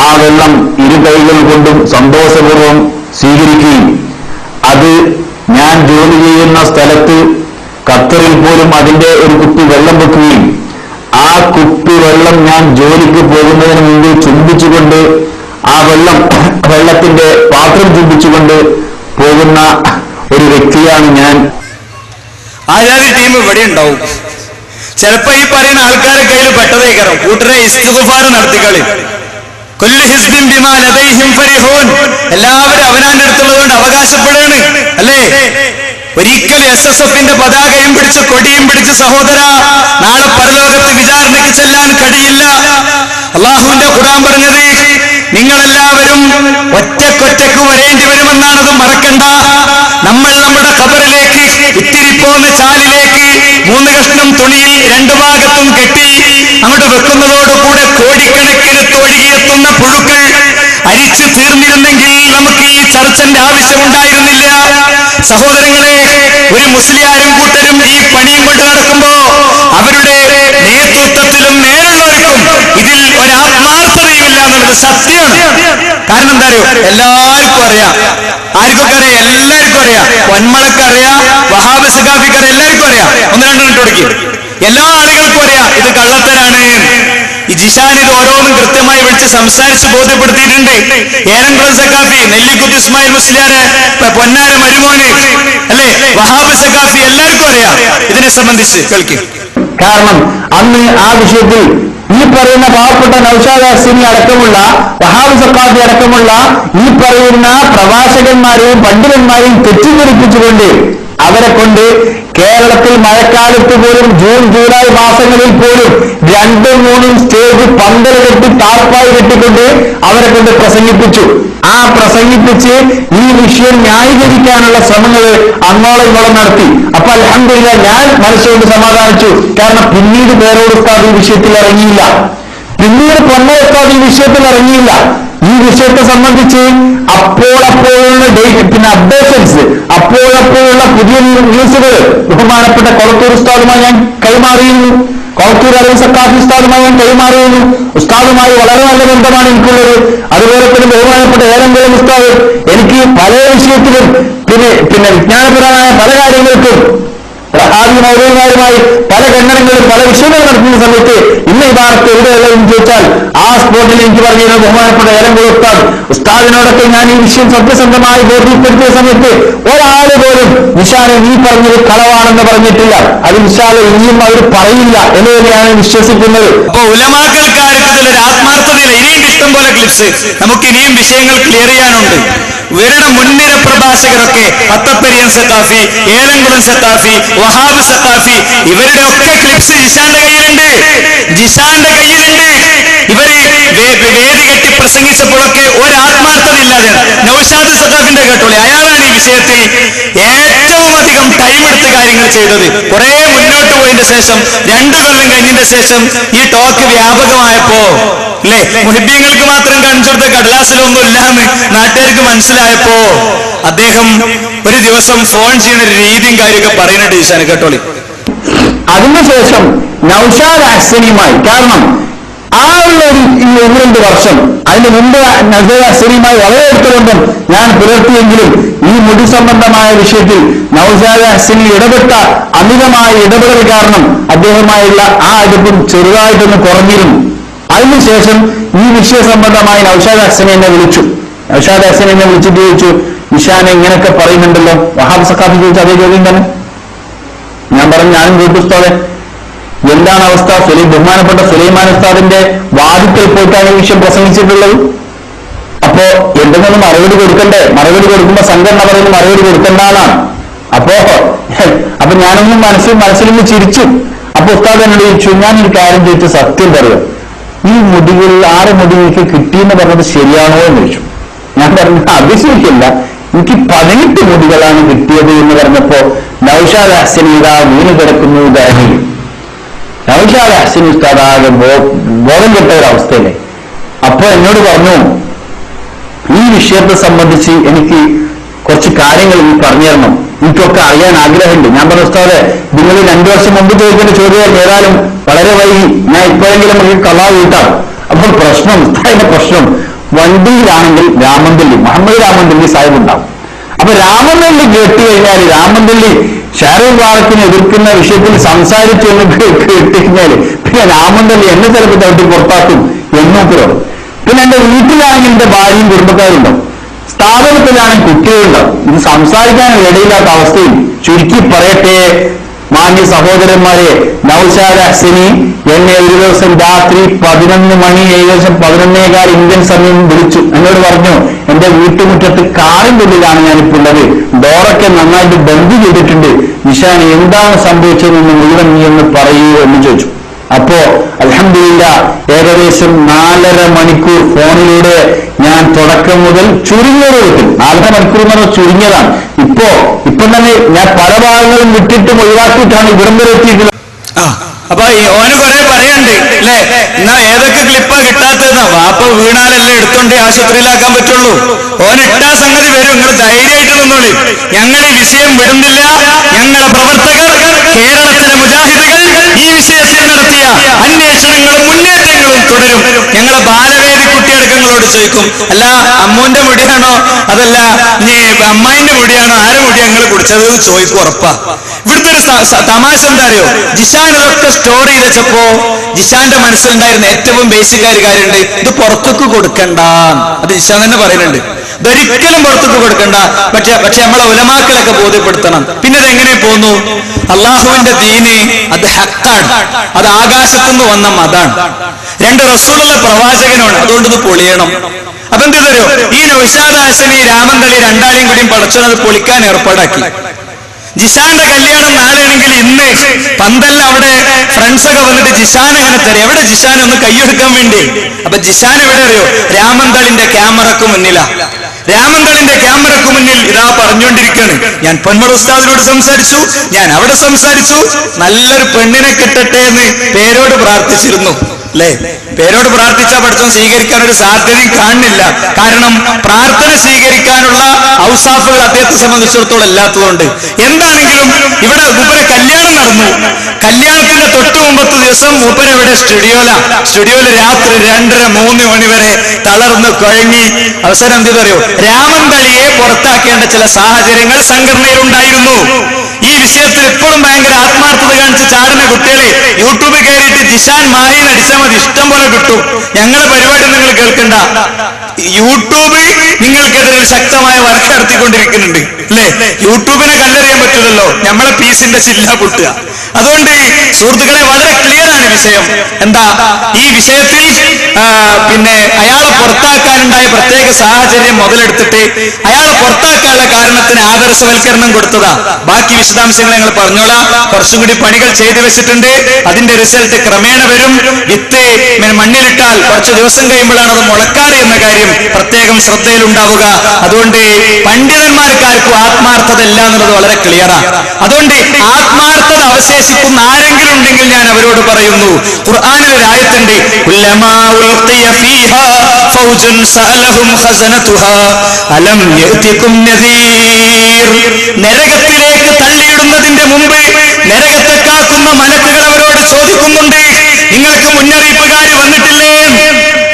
ആ വെള്ളം ഇരു കൈകൾ കൊണ്ടും സന്തോഷപൂർവ്വം സ്വീകരിക്കുകയും അത് ഞാൻ ജോലി ചെയ്യുന്ന സ്ഥലത്ത് ഖത്തറിൽ പോലും അതിന്റെ ഒരു കുപ്പി വെള്ളം വെക്കുകയും ആ കുപ്പി വെള്ളം ഞാൻ ജോലിക്ക് പോകുന്നതിന് മുമ്പ് ചുംബിച്ചുകൊണ്ട് ആ വെള്ളത്തിന്റെ പാത്രം ചുംബിച്ചുകൊണ്ട് പോകുന്ന ഒരു വ്യക്തിയാണ് ഞാൻ. ആരാധി ടീം ഇവിടെ ഉണ്ടാവും. ചിലപ്പോ ഈ പറയുന്ന ആൾക്കാരെ കയ്യിൽ പെട്ടതേക്കരം കൂട്ടരെ ഇസ്തിഗ്ഫാർ നടത്തിക്കളി. കുല്ലു ഹിസ്ബിൻ ബിമാ ലദൈഹിം ഫരിഹൂൻ. എല്ലാവരും അവനാന്റെ അടുത്തുള്ളതുകൊണ്ട് അവകാശപ്പെടുകയാണ്, അല്ലേ? ഒരിക്കലും SSFന്റെ പതാകയും പിടിച്ച് കൊടിയും പിടിച്ച് സഹോദര നാളെ പരലോകത്ത് വിചാരണയ്ക്ക് ചെല്ലാൻ കഴിയില്ല. അള്ളാഹുവിന്റെ ഖുർആൻ പറഞ്ഞത് നിങ്ങളെല്ലാവരും ഒറ്റക്കൊറ്റക്ക് വരേണ്ടി വരുമെന്നാണത് മറക്കണ്ട. നമ്മൾ നമ്മുടെ ഖബറിലേക്ക് ഇത്തിരിപ്പോന്ന ചാലിലേക്ക് 3 കഷ്ണം തുണിയിൽ 2 ഭാഗത്തും കെട്ടി അങ്ങോട്ട് വെക്കുന്നതോടുകൂടെ കോടിക്കണക്കിന് ഒഴുകിയെത്തുന്ന പുഴുക്കൾ അരിച്ചു തീർന്നിരുന്നെങ്കിൽ നമുക്ക് ഈ ചർച്ചന്റെ ആവശ്യമുണ്ടായിരുന്നില്ല. സഹോദരങ്ങളെ, ഒരു മുസ്ലിയാരും കൂട്ടരും ഈ പണിയും കൊണ്ട് നടക്കുമ്പോ അവരുടെ നേതൃത്വത്തിലും മേലുള്ളവർക്കും ഇതിൽ ഒരാത്മാർത്ഥതയുമില്ല എന്നുള്ളത് സത്യമാണ്. കാരണം എന്താ അറിയോ, എല്ലാവർക്കും അറിയാം. ആർക്കൊക്കെ അറിയാം? എല്ലാവർക്കും അറിയാം. പൊന്മളക്കറിയാം, വഹാബ് സഖാഫിക്കറിയാം, എല്ലാവർക്കും അറിയാം. 1-2 മിനിറ്റ് കൊടുക്കും. എല്ലാ ആളുകൾക്കും അറിയാം ഇത് കള്ളത്തരാണ്. ഈ ജിഷാൻ ഇത് ഓരോന്നും കൃത്യമായി വിളിച്ച് സംസാരിച്ച് ബോധ്യപ്പെടുത്തിയിട്ടുണ്ട്. ഏറൻകുളം സഖാഫി, നെല്ലിക്കുത്ത് ഇസ്മായിൽ മുസ്ലിയാരെ പൊന്നാര മരുമോന്, അല്ലേ, വഹാബ് സഖാഫി, എല്ലാവർക്കും അറിയാം ഇതിനെ സംബന്ധിച്ച്. കേൾക്കും. കാരണം അന്ന് ആ വിഷയത്തിൽ ഈ പറയുന്ന പാവപ്പെട്ട നൗഷാദ് ഹസനി അടക്കമുള്ള വഹാബ് സഖാഫി അടക്കമുള്ള ഈ പറയുന്ന പ്രഭാഷകന്മാരെയും പണ്ഡിതന്മാരെയും തെറ്റിദ്ധരിപ്പിച്ചുകൊണ്ട് അവരെ കൊണ്ട് കേരളത്തിൽ മഴക്കാലത്ത് പോലും ജൂൺ ജൂലൈ മാസങ്ങളിൽ പോലും 2-3 സ്റ്റേജ് പന്തൽ കെട്ടി ടാർപ്പായി കെട്ടിക്കൊണ്ട് അവരെ കൊണ്ട് പ്രസംഗിപ്പിച്ചു. ആ പ്രസംഗിപ്പിച്ച് ഈ വിഷയം ന്യായീകരിക്കാനുള്ള ശ്രമങ്ങൾ അങ്ങോളം ഇങ്ങോളം നടത്തി. അപ്പൊ അൽഹംദുലില്ലാഹ് ഞാൻ മനസ്സുകൊണ്ട് സമാധാനിച്ചു. കാരണം പിന്നീട് പേരോട് ഉസ്താദ് ഈ വിഷയത്തിൽ ഇറങ്ങിയില്ല. പിന്നീട് പൊന്ന ഉസ്താദ് ഈ വിഷയത്തിൽ ഇറങ്ങിയില്ല. ഈ വിഷയത്തെ സംബന്ധിച്ച് അപ്പോഴപ്പോഴുള്ള അപ്ഡേഷൻസ്, അപ്പോഴപ്പോഴുള്ള പുതിയ ന്യൂസുകൾ ബഹുമാനപ്പെട്ട കൊളത്തൂർ ഉസ്താദുമായി ഞാൻ കൈമാറിയിരുന്നു. കൊളത്തൂർ അലി സഖാഫി ഉസ്താദുമായി ഞാൻ കൈമാറിയിരുന്നു. ഉസ്താദുമായി വളരെ നല്ല ബന്ധമാണ് എനിക്കുള്ളത്. അതുപോലെ തന്നെ ബഹുമാനപ്പെട്ട ഏതെങ്കിലും ഉസ്താദ് എനിക്ക് പല വിഷയത്തിലും പിന്നെ വിജ്ഞാനപരമായ പല കാര്യങ്ങൾക്കും ആദ്യം മൗലവിമാരുമായി പല ഖണ്ഡനങ്ങളും പല വിഷയങ്ങൾ നടത്തുന്ന സമയത്ത് ഇന്ന് ഈ ഭാഗത്ത് എവിടെയല്ല എന്ന് ചോദിച്ചാൽ ആ സ്പോട്ടിൽ എനിക്ക് പറഞ്ഞിരുന്ന ബഹുമാനപ്പെട്ട ഏലംകുളം ഉസ്താദിനോടൊക്കെ ഞാൻ ഈ വിഷയം സത്യസന്ധമായി ബോധ്യപ്പെടുത്തിയ സമയത്ത് ഒരാള് പോലും നിഷാനെ നീ പറഞ്ഞത് കളവാണെന്ന് പറഞ്ഞിട്ടില്ല. അത് നിഷാനെ ഇനിയും അവർ പറയില്ല എന്ന് തന്നെയാണ് വിശ്വസിക്കുന്നത്. അപ്പൊ ഉലമാക്കൾക്കാർക്ക് ഇതിലൊരു ആത്മാർത്ഥതയില്ല. ഇനിയും ഇഷ്ടം പോലെ ക്ലിപ്സ്, നമുക്ക് ഇനിയും വിഷയങ്ങൾ ക്ലിയർ ചെയ്യാനുണ്ട്. ഇവരുടെ മുൻനിര പ്രഭാഷകരൊക്കെ അത്തപ്പരിയൻ സഖാഫി, ഏലംകുളം സഖാഫി, വഹാബ് സഖാഫി, ഇവരുടെ ഒക്കെ ക്ലിപ്സ് ജിഷാന്റെ കയ്യിലുണ്ട്. ഇവര് വേദി കെട്ടി പ്രസംഗിച്ചപ്പോഴൊക്കെ ഒരു ആത്മാർത്ഥത ഇല്ലാതെ നൗഷാദ് സഖാഫിന്റെ കേട്ടോളി, അയാളാണ് ഈ വിഷയത്തിൽ ഏറ്റവും അധികം ടൈം എടുത്ത് കാര്യങ്ങൾ ചെയ്തത്. കുറെ മുന്നോട്ട് പോയതിന്റെ ശേഷം 2 കൊല്ലം കഴിഞ്ഞതിന്റെ ശേഷം ഈ ടോക്ക് വ്യാപകമായപ്പോ അല്ലെ, മുഹിബ്ബീങ്ങൾക്ക് മാത്രം കാണിച്ചു കൊടുത്ത കടലാസിലൊന്നും ഇല്ലാന്ന് നാട്ടുകാർക്ക് മനസ്സിലായപ്പോ അദ്ദേഹം ഒരു ദിവസം ഫോൺ ചെയ്യുന്ന ഒരു രീതിയും കാര്യമൊക്കെ പറയുന്നുണ്ട് ഈശാന് കേട്ടോളി. അതിനുശേഷം നൗഷാദ് ഹസനിയുമായി, കാരണം ആ ഉള്ള ഒരു 1-2 വർഷം അതിന് മുമ്പ് നൗഷാദ് ഹസനിയുമായി വളരെ അടുത്തുകൊണ്ടും ഞാൻ പുലർത്തിയെങ്കിലും ഈ മുടി സംബന്ധമായ വിഷയത്തിൽ നൗഷാദ് ഹസനി ഇടപെട്ട അമിതമായ ഇടപെടൽ കാരണം അദ്ദേഹമായുള്ള ആ അടുപ്പം ചെറുതായിട്ടൊന്ന് കുറഞ്ഞിരുന്നു. അതിനുശേഷം ഈ വിഷയ സംബന്ധമായി നൗഷാദ് ഹസനി എന്നെ വിളിച്ചു. നൗഷാദ് ഹസനി എന്നെ വിളിച്ചിട്ട് ചോദിച്ചു, നിഷാനെ ഇങ്ങനെയൊക്കെ പറയുന്നുണ്ടല്ലോ. വഹാബ് സഖാഫി ചോദിച്ചു അതേ ചോദ്യം തന്നെ. ഞാൻ പറഞ്ഞു, ഞാനും കേട്ടുസ്താദെ, എന്താണ് അവസ്ഥ? ബഹുമാനപ്പെട്ട സുലൈമാൻ ഉസ്താദിന്റെ വാദിക്കൽ പോയിട്ടാണ് ഈ വിഷയം പ്രസംഗിച്ചിട്ടുള്ളത്. അപ്പോ എന്തെങ്കിലും മറുപടി കൊടുക്കണ്ടേ? മറുപടി കൊടുക്കുമ്പോ സംഘടന പറയുന്ന മറുപടി കൊടുക്കേണ്ടതാണ്. അപ്പൊ ഞാനൊന്നും മനസ്സിലൊന്ന് ചിരിച്ചു. അപ്പൊ ഉസ്താദ് എന്നോട് ചോദിച്ചു, ഞാനൊരു കാര്യം ചോദിച്ചു, സത്യം പറയുക, ഈ മുടികളിൽ 6 മുടി എനിക്ക് കിട്ടിയെന്ന് പറഞ്ഞത് ശരിയാണോ എന്ന് ചോദിച്ചു. ഞാൻ പറഞ്ഞു അത് ശരിയല്ല, എനിക്ക് 18 മുടികളാണ് കിട്ടിയത് എന്ന് പറഞ്ഞപ്പോ നൗഷാദ് ഹസനി ഇതാ വീണ് കിടക്കുന്നു ദഹനിൽ. നൗഷാദ് ഹസനി ഉസ്താദാകെ ബോധം കെട്ട ഒരവസ്ഥയിലെ. അപ്പൊ എന്നോട് പറഞ്ഞു, ഈ വിഷയത്തെ സംബന്ധിച്ച് എനിക്ക് കുറച്ച് കാര്യങ്ങൾ നീ പറഞ്ഞു തരണം, എനിക്കൊക്കെ അറിയാൻ ആഗ്രഹമുണ്ട്. ഞാൻ പറഞ്ഞു, ഉസ്താദെ നിങ്ങൾ 2 വർഷം മുമ്പ് ചോദിക്കേണ്ട ചോദ്യം ഏതായാലും വളരെ വൈകി, ഞാൻ ഇപ്പോഴെങ്കിലും നമുക്ക് കളാ കൂട്ടാം. അപ്പോൾ പ്രശ്നം ഉസ്താദിന്റെ പ്രശ്നം, വണ്ടിയിലാണെങ്കിൽ രാമന്തല്ലി മുഹമ്മദ് രാമന്തല്ലി സാഹിബ് ഉണ്ടാവും. അപ്പൊ രാമന്തല്ലി കേട്ട് കഴിഞ്ഞാൽ രാമന്തല്ലി ഷാരൂഖ് ബാറക്കിനെ എതിർക്കുന്ന വിഷയത്തിൽ സംസാരിച്ചു എന്ന് കേട്ടുകഴിഞ്ഞാൽ പിന്നെ രാമന്തല്ലി എന്നെ ചിലപ്പോൾ തട്ടി പുറത്താക്കും എന്നൊക്കെ. പിന്നെ എന്റെ വീട്ടിലാണെങ്കിൽ എന്റെ ഭാര്യയും കുടുംബക്കാരും ഉണ്ടാവും, സ്ഥാപനത്തിലാണെങ്കിൽ കുട്ടികളുണ്ടാവും. ഇത് സംസാരിക്കാൻ ഇടയില്ലാത്ത അവസ്ഥയിൽ ചുരുക്കി പറയട്ടെ മാന്യ സഹോദരന്മാരെ, നൗഷാദ് ഹസനി എന്നെ ഒരു ദിവസം രാത്രി 11 മണി ഏകദേശം 11:15 ഇന്ത്യൻ സമയം വിളിച്ചു. എന്നോട് പറഞ്ഞു, എന്റെ വീട്ടുമുറ്റത്ത് കാറിന്റെ ഉള്ളിലാണ് ഞാനിപ്പോൾ ഉള്ളത്, ഡോറൊക്കെ നന്നായിട്ട് ബന്ദ് ചെയ്തിട്ടുണ്ട്, നിഷാൻ എന്താണ് സംഭവിച്ചതെന്ന് മുഴുവൻ നീ എന്ന് പറയൂ എന്ന് ചോദിച്ചു. അപ്പോ അൽഹംദുലില്ലാ ഏകദേശം 4.5 മണിക്കൂർ ഫോണിലൂടെ ഞാൻ തുടക്കം മുതൽ ചുരുങ്ങിയ രൂപത്തിൽ 4.5 മണിക്കൂർ എന്ന് പറഞ്ഞാൽ ചുരുങ്ങിയതാണ്. ഇപ്പം തന്നെ ഞാൻ പല ഭാഗങ്ങളും വിട്ടിട്ടും ഒഴിവാക്കിയിട്ടാണ് ഇവിടം വരെ എത്തിയിട്ടുള്ളത്. അപ്പൊ ഓന് കുറെ പറയണ്ട് അല്ലേ, എന്നാ ഏതൊക്കെ ക്ലിപ്പാ കിട്ടാത്തതെന്നാ? വാപ്പ വീണാലല്ലേ എടുത്തോണ്ട് ആശുപത്രിയിലാക്കാൻ പറ്റുള്ളൂ. ഓൻ ഇട്ടാ സംഗതി വരും, നിങ്ങൾ ധൈര്യമായിട്ട് നിന്നോളി. ഞങ്ങൾ ഈ വിഷയം വിടുന്നില്ല. ഞങ്ങളെ പ്രവർത്തകർ, കേരളത്തിലെ മുജാഹിദുകൾ ഈ വിഷയത്തിൽ നടത്തിയ അന്വേഷണങ്ങളും മുന്നേറ്റങ്ങളും തുടരും. ഞങ്ങളെ ബാലവേദി കുട്ടിയടക്കങ്ങളോട് ചോദിക്കും, അല്ല അമ്മൂന്റെ മുടിയാണോ അതല്ല നീ അമ്മായിന്റെ മുടിയാണോ, ആരെ മുടി ഞങ്ങൾ കുടിച്ചത് എന്ന് ചോദിക്കും. ഉറപ്പാ. ഇവിടുത്തെ ഒരു തമാശ എന്താ അറിയോ, ജിഷാൻ ഇതൊക്കെ സ്റ്റോർ ചെയ്ത് വെച്ചപ്പോ ജിഷാന്റെ മനസ്സിലുണ്ടായിരുന്ന ഏറ്റവും ബേസിക് ആയ കാര്യമുണ്ട്, ഇത് പുറത്തേക്ക് കൊടുക്കണ്ട. അത് ജിഷാൻ തന്നെ പറയുന്നുണ്ട്, ഇതൊരിക്കലും പുറത്തേക്ക് കൊടുക്കണ്ട. പക്ഷെ നമ്മളെ ഉലമാക്കളൊക്കെ ബോധ്യപ്പെടുത്തണം. പിന്നെ ഇത് എങ്ങനെ പോന്നു? അള്ളാഹുവിന്റെ ദീന് അത് ഹക്കാണ്, അത് ആകാശത്തുനിന്ന് വന്ന മതാണ്. 2 റസൂലുള്ള പ്രവാചകനാണ്, അതുകൊണ്ട് ഇത് പൊളിയണം. അപ്പൊ എന്ത് തരോ, ഈ നൗഷാദ് ഹസനി രാമന്തളി രണ്ടാളെയും കൂടിയും പടച്ചത് പൊളിക്കാൻ ഏർപ്പാടാക്കി. ജിഷാന്റെ കല്യാണം നാളെയാണെങ്കിൽ ഇന്ന് പന്തല്ല അവിടെ ഫ്രണ്ട്സൊക്കെ വന്നിട്ട് ജിഷാൻ അങ്ങനെ തരും. എവിടെ ജിഷാൻ ഒന്ന് കൈയെടുക്കാൻ വേണ്ടി. അപ്പൊ ജിഷാൻ എവിടെ അറിയോ, രാമന്തളിന്റെ ക്യാമറക്ക് മുന്നിലാ. രാമന്തളിന്റെ ക്യാമറക്ക് മുന്നിൽ ഇതാ പറഞ്ഞുകൊണ്ടിരിക്കുകയാണ്, ഞാൻ പൊന്മട ഉസ്താദിനോട് സംസാരിച്ചു, ഞാൻ അവിടെ സംസാരിച്ചു, നല്ലൊരു പെണ്ണിനെ കിട്ടട്ടെ എന്ന് പേരോട് പ്രാർത്ഥിച്ചിരുന്നു. അല്ലേ, പേരോട് പ്രാർത്ഥിച്ചാൽ പഠിത്തം സ്വീകരിക്കാൻ ഒരു സാധ്യതയും കാണുന്നില്ല. കാരണം പ്രാർത്ഥന സ്വീകരിക്കാനുള്ള ഔസാഫുകൾ അദ്ദേഹത്തെ സംബന്ധിച്ചിടത്തോളം ഇല്ലാത്തതുകൊണ്ട്. എന്താണെങ്കിലും ഇവിടെ മൂപ്പരെ കല്യാണം നടന്നു. കല്യാണത്തിന്റെ തൊട്ടു മുമ്പത്തെ ദിവസം മൂപ്പര ഇവിടെ സ്റ്റുഡിയോയില് രാത്രി 2:30-3 മണി വരെ തളർന്ന് കുഴങ്ങി. അവസരം എന്ത് പറയൂ, രാമന്തളിയെ പുറത്താക്കേണ്ട ചില സാഹചര്യങ്ങൾ സംഘടനയിൽ ഉണ്ടായിരുന്നു. ഈ വിഷയത്തിൽ ഇപ്പോഴും ഭയങ്കര ആത്മാർത്ഥത കാണിച്ച് ചാടുന്ന കുട്ടികളെ യൂട്യൂബിൽ കയറിയിട്ട് ജിഷാൻ മാഹിൻ അടിച്ചാൽ മതി, ഇഷ്ടം പോലെ കിട്ടും. ഞങ്ങളുടെ പരിപാടി നിങ്ങൾ കേൾക്കണ്ട. യൂട്യൂബ് നിങ്ങൾക്കെതിരെ ശക്തമായ വർക്ക് നടത്തിക്കൊണ്ടിരിക്കുന്നുണ്ട് അല്ലേ. യൂട്യൂബിനെ കല്ലെറിയാൻ പറ്റും. പറ്റൂലല്ലോ, നമ്മളെ പീസിന്റെ ചില്ല പൊട്ടുക. അതുകൊണ്ട് സുഹൃത്തുക്കളെ വളരെ ക്ലിയർ ആണ് വിഷയം. എന്താ ഈ വിഷയത്തിൽ പിന്നെ അയാളെ പുറത്താക്കാനുണ്ടായ പ്രത്യേക സാഹചര്യം മുതലെടുത്തിട്ട് അയാളെ പുറത്താക്കാനുള്ള കാരണത്തിന് ആദർശവൽക്കരണം കൊടുത്തതാ. ബാക്കി വിശദാംശങ്ങൾ ഞങ്ങൾ പറഞ്ഞോളാം. കുറച്ചും കൂടി പണികൾ ചെയ്തു വെച്ചിട്ടുണ്ട്. അതിന്റെ റിസൾട്ട് ക്രമേണ വരും. വിത്ത് മണ്ണിലിട്ടാൽ കുറച്ച് ദിവസം കഴിയുമ്പോഴാണ് അത് മുളക്കാറ് എന്ന കാര്യം പ്രത്യേകം ശ്രദ്ധയിലുണ്ടാവുക. അതുകൊണ്ട് പണ്ഡിതന്മാർക്കാർക്കും ആത്മാർത്ഥത ഇല്ല എന്നുള്ളത് വളരെ ക്ലിയറാണ്. അതുകൊണ്ട് ആത്മാർത്ഥത അവശേഷിക്കുന്ന ആരെങ്കിലും ഉണ്ടെങ്കിൽ ഞാൻ അവരോട് പറയുന്നു, ഖുർആനിൽ ഒരു ആയത്തുണ്ട്, കുല്ലമാ ഉൽഖിയ ഫീഹാ ഫൗജുൻ സഅലഹും ഖസനതുഹാ അലം യഅതികും നദീർ. നരകത്തിലേക്ക് തള്ളിയിടുന്നതിന്റെ മുമ്പ് നരകത്തെ കാക്കുന്ന മലക്കുകൾ അവരോട് ചോദിക്കുന്നുണ്ട്, നിങ്ങൾക്ക് മുന്നറിയിപ്പുകാർ വന്നിട്ടില്ലേ?